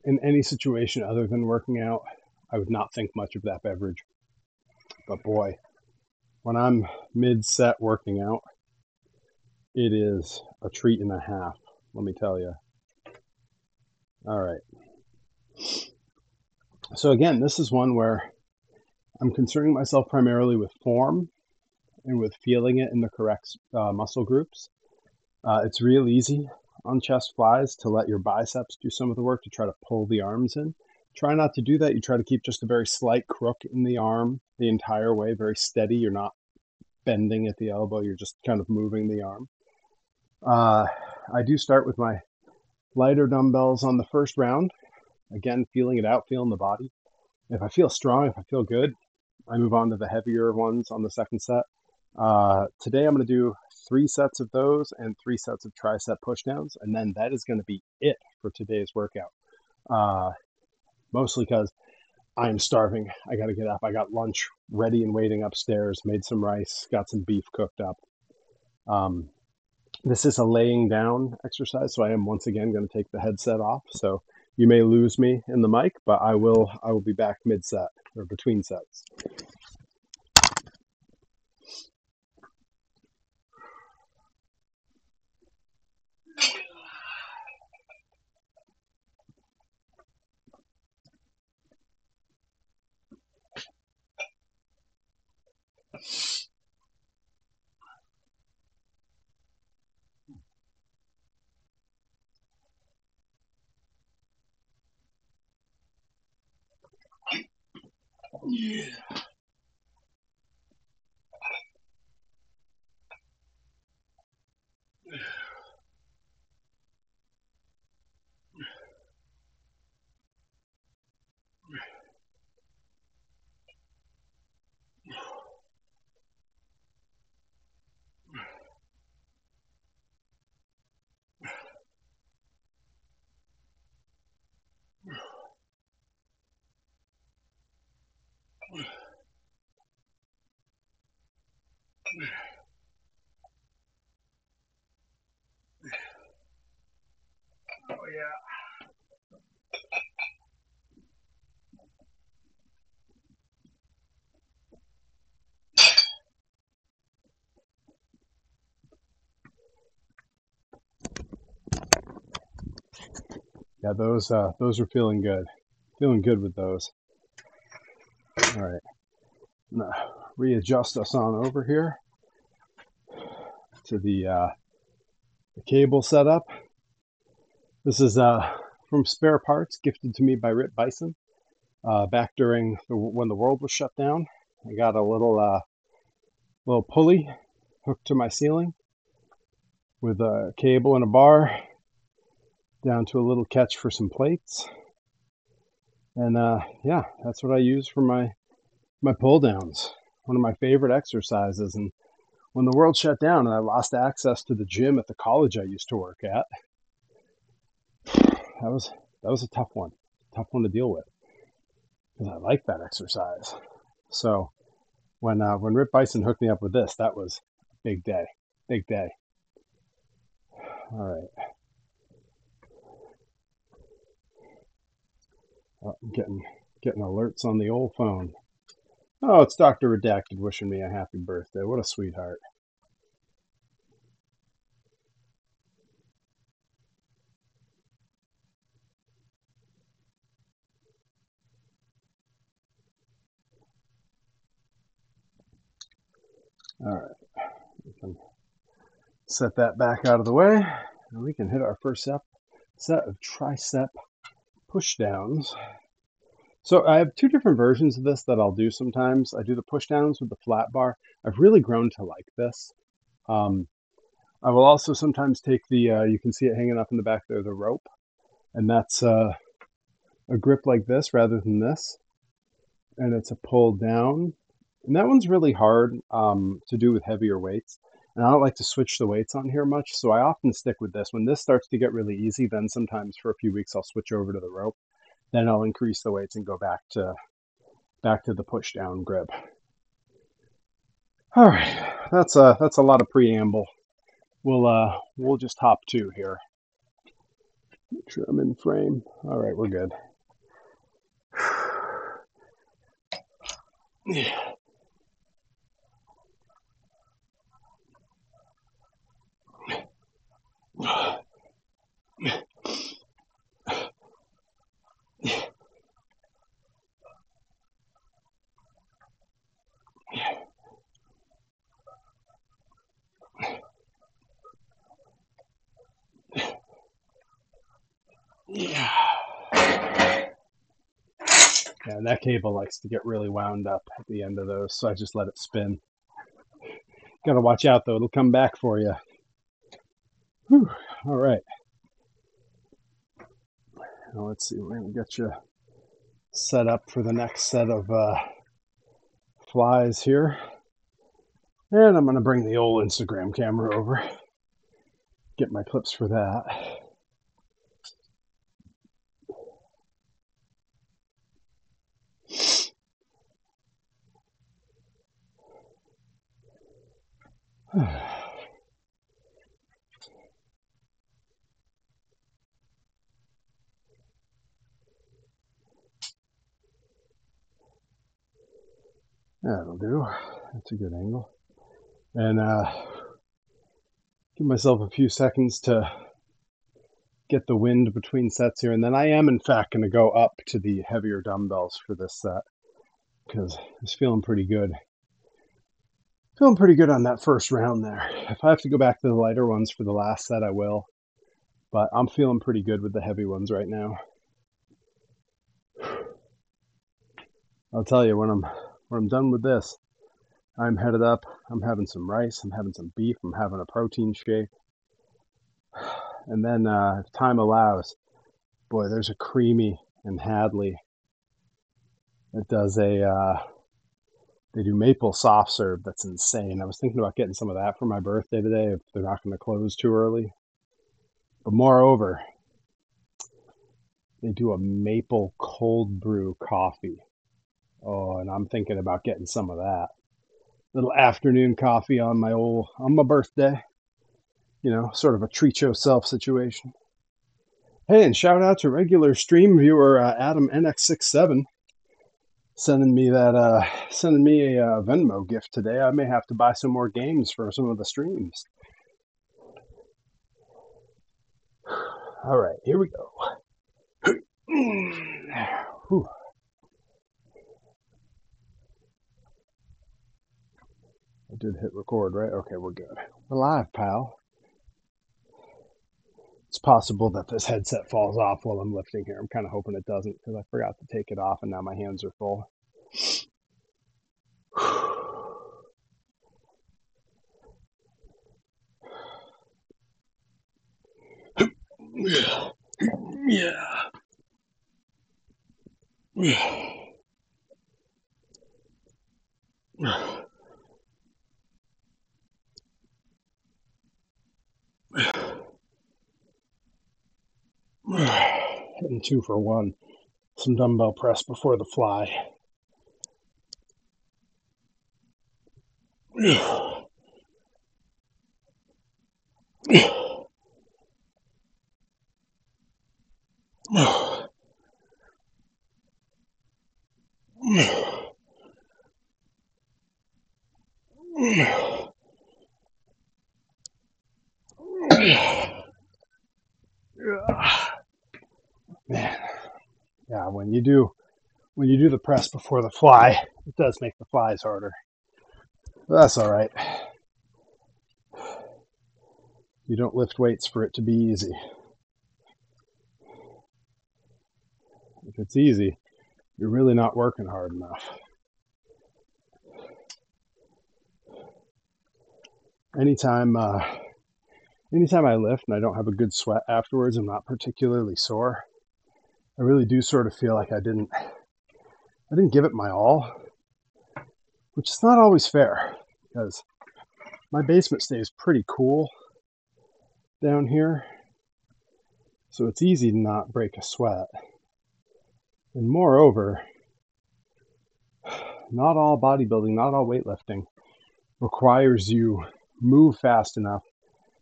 in any situation other than working out, I would not think much of that beverage. But boy, when I'm mid-set working out, it is a treat and a half, let me tell you. All right. So again, this is one where I'm concerning myself primarily with form and with feeling it in the correct muscle groups. It's real easy on chest flies to let your biceps do some of the work to try to pull the arms in. Try not to do that. You try to keep just a very slight crook in the arm the entire way, very steady. You're not bending at the elbow. You're just kind of moving the arm. I do start with my lighter dumbbells on the first round. Again, feeling it out, feeling the body. If I feel strong, if I feel good, I move on to the heavier ones on the second set. Today I'm going to do 3 sets of those and 3 sets of tricep pushdowns, and then that is going to be it for today's workout. Mostly because I am starving. I got to get up. I got lunch ready and waiting upstairs, made some rice, got some beef cooked up. This is a laying down exercise, so I am once again going to take the headset off. So you may lose me in the mic, but I will be back mid-set or between sets. Yeah. Oh yeah. Yeah, those are feeling good. Feeling good with those. All right. I'm gonna readjust us on over here to the cable setup. This is from spare parts gifted to me by Rip Bison back during when the world was shut down. I got a little pulley hooked to my ceiling with a cable and a bar down to a little catch for some plates. And yeah, that's what I use for my pull downs. One of my favorite exercises. And when the world shut down and I lost access to the gym at the college I used to work at, that was a tough one to deal with because I like that exercise. So when Rip Bison hooked me up with this, that was a big day. All right. Oh, I'm getting alerts on the old phone. Oh, it's Dr. Redacted wishing me a happy birthday. What a sweetheart. All right. We can set that back out of the way, and we can hit our first set of tricep pushdowns. So I have 2 different versions of this that I'll do sometimes. I do the pushdowns with the flat bar. I've really grown to like this. I will also sometimes take the, you can see it hanging up in the back there, the rope, and that's a grip like this rather than this, and it's a pull down. And that one's really hard to do with heavier weights. And I don't like to switch the weights on here much, so I often stick with this. When this starts to get really easy, then sometimes for a few weeks I'll switch over to the rope. Then I'll increase the weights and go back to the push down grip. All right, that's a lot of preamble. We'll just hop to here. Make sure I'm in frame. All right, we're good. Yeah. Yeah. Yeah, and that cable likes to get really wound up at the end of those, so I just let it spin. Gotta watch out though, it'll come back for you. Whew. All right. Now let's see, we're gonna get you set up for the next set of flies here. And I'm gonna bring the old Instagram camera over, get my clips for that. That'll do. That's a good angle. And give myself a few seconds to get the wind between sets here. And then I am, in fact, going to go up to the heavier dumbbells for this set because I was feeling pretty good. Feeling pretty good on that first round there. If I have to go back to the lighter ones for the last set, I will. But I'm feeling pretty good with the heavy ones right now. I'll tell you, when I'm done with this, I'm headed up. I'm having some rice. I'm having some beef. I'm having a protein shake. And then, if time allows, boy, there's a Creamy in Hadley that does they do maple soft serve that's insane. I was thinking about getting some of that for my birthday today if they're not going to close too early. But moreover, they do a maple cold brew coffee. Oh, and I'm thinking about getting some of that. Little afternoon coffee on my birthday. You know, sort of a treat yourself situation. Hey, and shout out to regular stream viewer Adam NX67 sending me a Venmo gift today. I may have to buy some more games for some of the streams. All right, here we go. Whew. I did hit record, right? Okay, we're good. We're live, pal. It's possible that this headset falls off while I'm lifting here. I'm kind of hoping it doesn't because I forgot to take it off and now my hands are full. Yeah. Hitting 2 for 1. Some dumbbell press before the fly. Man, yeah, when you do the press before the fly, it does make the flies harder. But that's all right. You don't lift weights for it to be easy. If it's easy, you're really not working hard enough. Anytime I lift and I don't have a good sweat afterwards, I'm not particularly sore. I really do sort of feel like I didn't give it my all, which is not always fair because my basement stays pretty cool down here, so it's easy to not break a sweat. And moreover, not all bodybuilding, not all weightlifting requires you move fast enough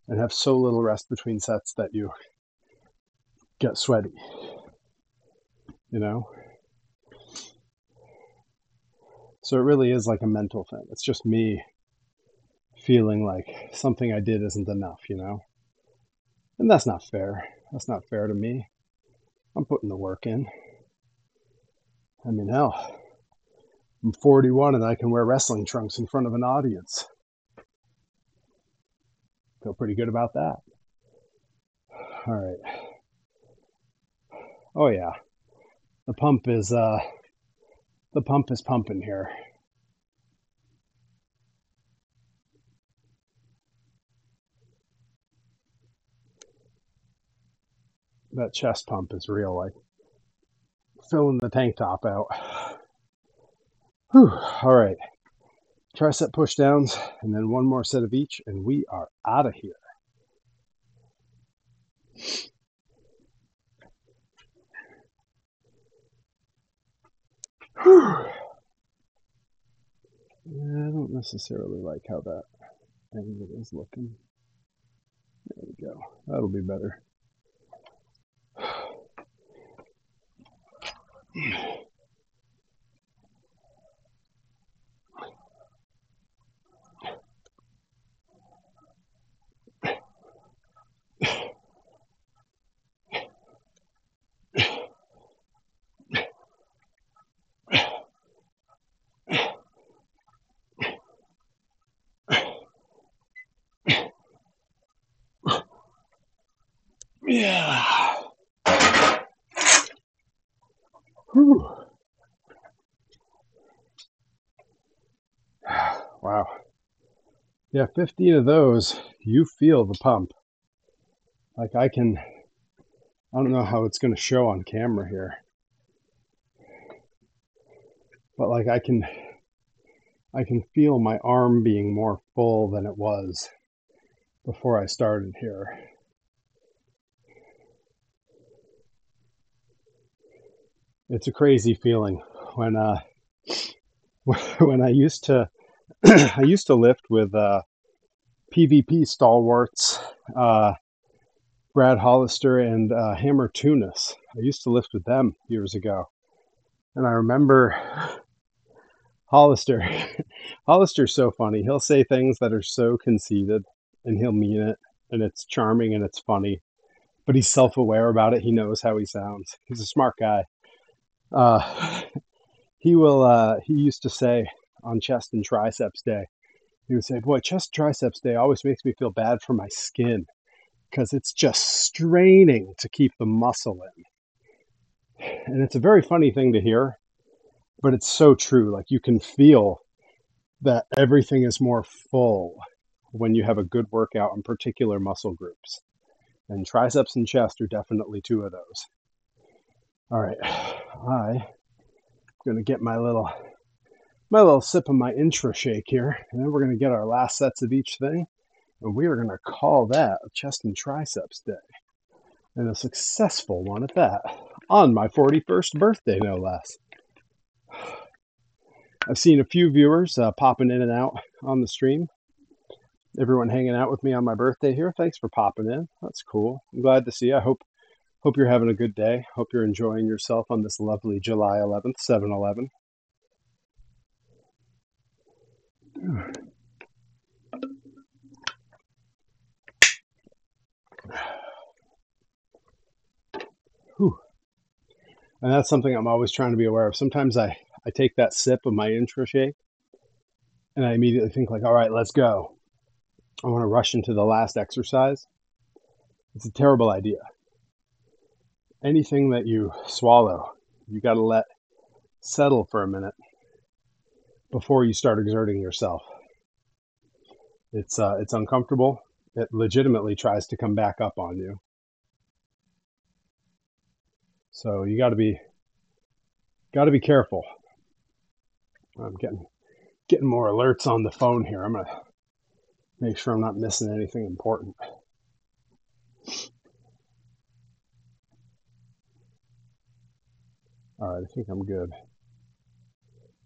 and have so little rest between sets that you get sweaty, you know? So it really is like a mental thing. It's just me feeling like something I did isn't enough, you know? And that's not fair. That's not fair to me. I'm putting the work in. I mean, hell, I'm 41 and I can wear wrestling trunks in front of an audience. Feel pretty good about that. All right. Oh yeah, the pump is pumping here. That chest pump is real, like filling the tank top out. Whew. All right, tricep push downs, and then one more set of each, and we are out of here. Whew. I don't necessarily like how that angle is looking. There we go. That'll be better. Yeah. Whew. Wow. Yeah, 15 of those, you feel the pump. Like I don't know how it's going to show on camera here, but like I can feel my arm being more full than it was before I started here. It's a crazy feeling when when I used to I used to lift with PVP stalwarts, Brad Hollister and Hammer Tunis. I used to lift with them years ago, and I remember Hollister. Hollister's so funny. He'll say things that are so conceited, and he'll mean it, and it's charming and it's funny. But he's self-aware about it. He knows how he sounds. He's a smart guy. Uh, he used to say on chest and triceps day, he would say, boy, chest triceps day always makes me feel bad for my skin because it's just straining to keep the muscle in. And it's a very funny thing to hear, but it's so true. Like you can feel that everything is more full when you have a good workout in particular muscle groups. And triceps and chest are definitely two of those. All right, I'm going to get my little sip of my intra shake here, and then we're going to get our last sets of each thing, and we are going to call that a chest and triceps day, and a successful one at that, on my 41st birthday, no less. I've seen a few viewers popping in and out on the stream. Everyone hanging out with me on my birthday here. Thanks for popping in. That's cool. I'm glad to see you. I hope you're having a good day. Hope you're enjoying yourself on this lovely July 11th, 7/11. Whew. And that's something I'm always trying to be aware of. Sometimes I take that sip of my intra shake and I immediately think like, all right, let's go. I want to rush into the last exercise. It's a terrible idea. Anything that you swallow, you got to let settle for a minute before you start exerting yourself. It's uncomfortable. It legitimately tries to come back up on you. So you got to be careful. I'm getting more alerts on the phone here. I'm gonna make sure I'm not missing anything important. All right, I think I'm good.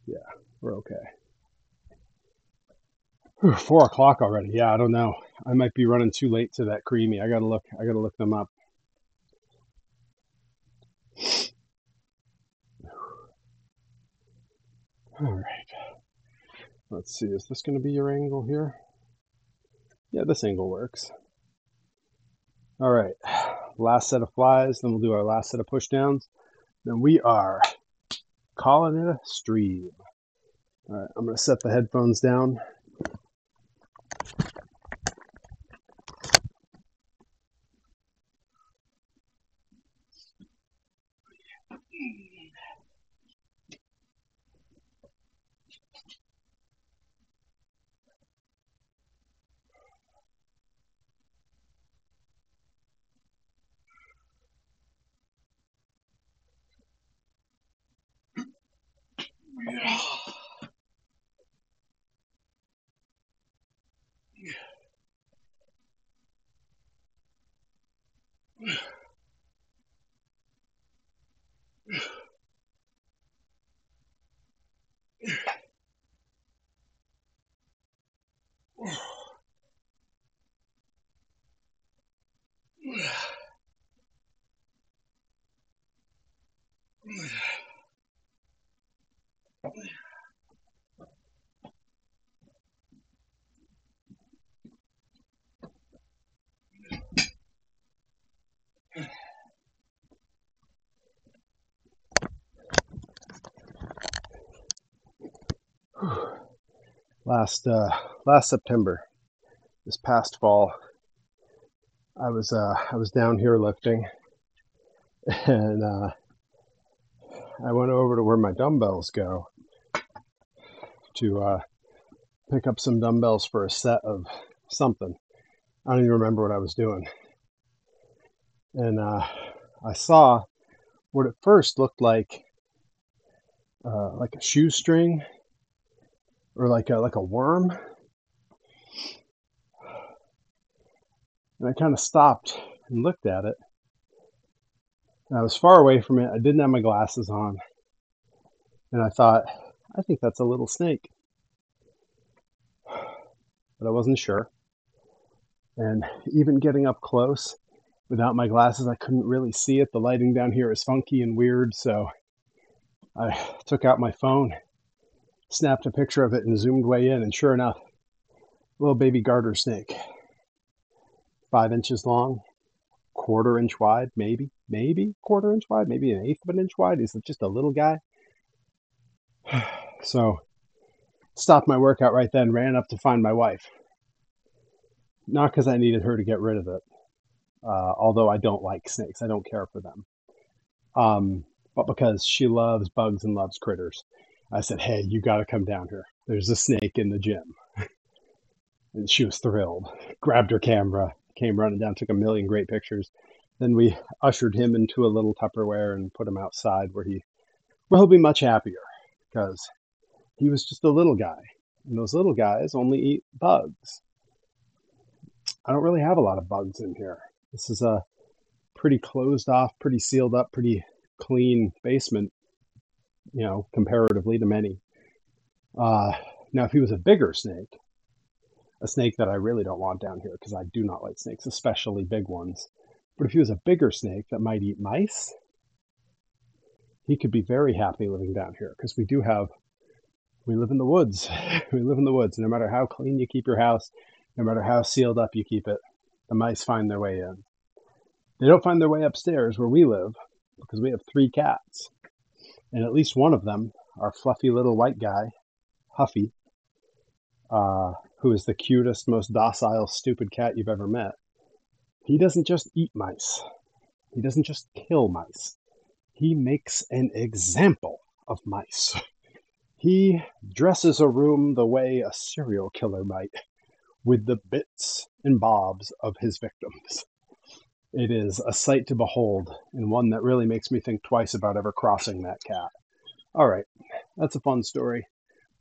Yeah, we're okay. 4 o'clock already. Yeah, I don't know. I might be running too late to that creamy. I gotta look them up. All right. Let's see. Is this going to be your angle here? Yeah, this angle works. All right. Last set of flies. Then we'll do our last set of push downs. Then we are calling it a stream. All right. I'm going to set the headphones down. Last September, this past fall, I was down here lifting, and I went over to where my dumbbells go to pick up some dumbbells for a set of something. I don't even remember what I was doing, and I saw what at first looked like a shoestring or like a worm, and I kind of stopped and looked at it. And I was far away from it. I didn't have my glasses on, and I thought, I think that's a little snake, but I wasn't sure. And even getting up close without my glasses, I couldn't really see it. The lighting down here is funky and weird, so I took out my phone, snapped a picture of it, and zoomed way in, and sure enough, little baby garter snake, 5 inches long, 1/4 inch wide, maybe 1/4 inch wide, maybe 1/8 of an inch wide. He's just a little guy. So stopped my workout right then, ran up to find my wife. Not because I needed her to get rid of it, although I don't like snakes. I don't care for them. But because she loves bugs and loves critters. I said, hey, you got to come down here. There's a snake in the gym. And she was thrilled. Grabbed her camera, came running down, took a million great pictures. Then we ushered him into a little Tupperware and put him outside where he'll be much happier because he was just a little guy. And those little guys only eat bugs. I don't really have a lot of bugs in here. This is a pretty closed off, pretty sealed up, pretty clean basement, comparatively to many. Now, if he was a bigger snake, a snake that I really don't want down here because I do not like snakes, especially big ones. But if he was a bigger snake that might eat mice, he could be very happy living down here because we live in the woods. We live in the woods. No matter how clean you keep your house, no matter how sealed up you keep it, the mice find their way in. They don't find their way upstairs where we live because we have 3 cats. And at least one of them, our fluffy little white guy, Huffy, who is the cutest, most docile, stupid cat you've ever met, he doesn't just eat mice. He doesn't just kill mice. He makes an example of mice. He dresses a room the way a serial killer might, with the bits and bobs of his victims. It is a sight to behold, and one that really makes me think twice about ever crossing that cat. All right, that's a fun story.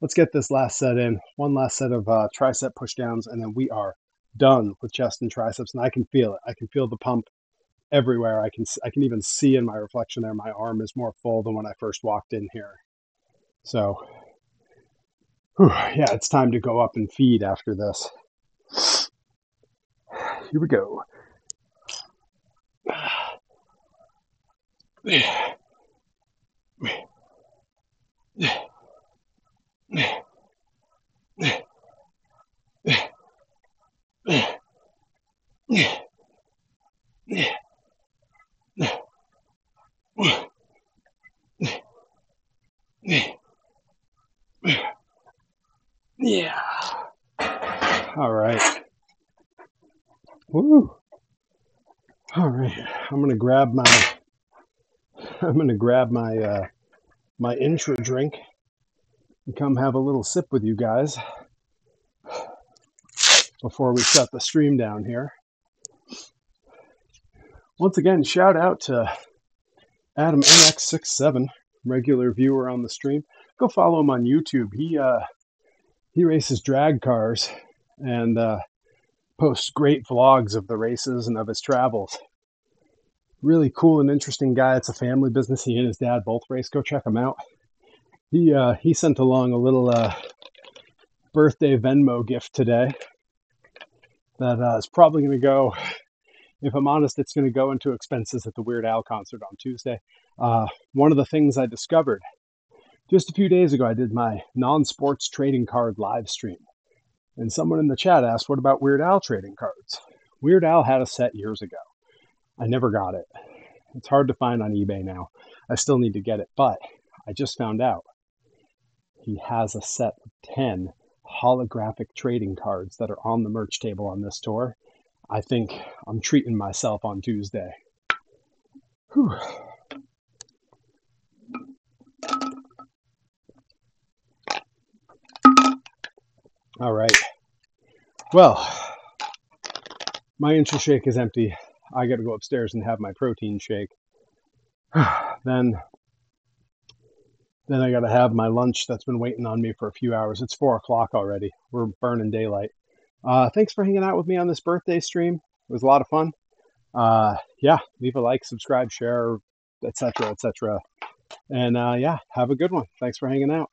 Let's get this last set in. One last set of tricep pushdowns, and then we are done with chest and triceps, and I can feel it. I can feel the pump everywhere. I can even see in my reflection there my arm is more full than when I first walked in here. So, yeah, it's time to go up and feed after this. Here we go. Yeah. All right. Woo. All right. I'm gonna grab my intro drink and come have a little sip with you guys before we shut the stream down here. Once again, shout out to Adam NX67, regular viewer on the stream. Go follow him on YouTube. He races drag cars and posts great vlogs of the races and of his travels. Really cool and interesting guy. It's a family business. He and his dad both race. Go check him out. He sent along a little birthday Venmo gift today that is probably going to go, if I'm honest, it's going to go into expenses at the Weird Al concert on Tuesday. One of the things I discovered just a few days ago, I did my non-sports trading card live stream. And someone in the chat asked, what about Weird Al trading cards? Weird Al had a set years ago. I never got it. It's hard to find on eBay now. I still need to get it, but I just found out he has a set of 10 holographic trading cards that are on the merch table on this tour. I think I'm treating myself on Tuesday. Whew. All right. Well, my Intra shake is empty. I got to go upstairs and have my protein shake. Then I got to have my lunch that's been waiting on me for a few hours. It's 4 o'clock already. We're burning daylight. Thanks for hanging out with me on this birthday stream. It was a lot of fun. Yeah, leave a like, subscribe, share, etc., etc. And yeah, have a good one. Thanks for hanging out.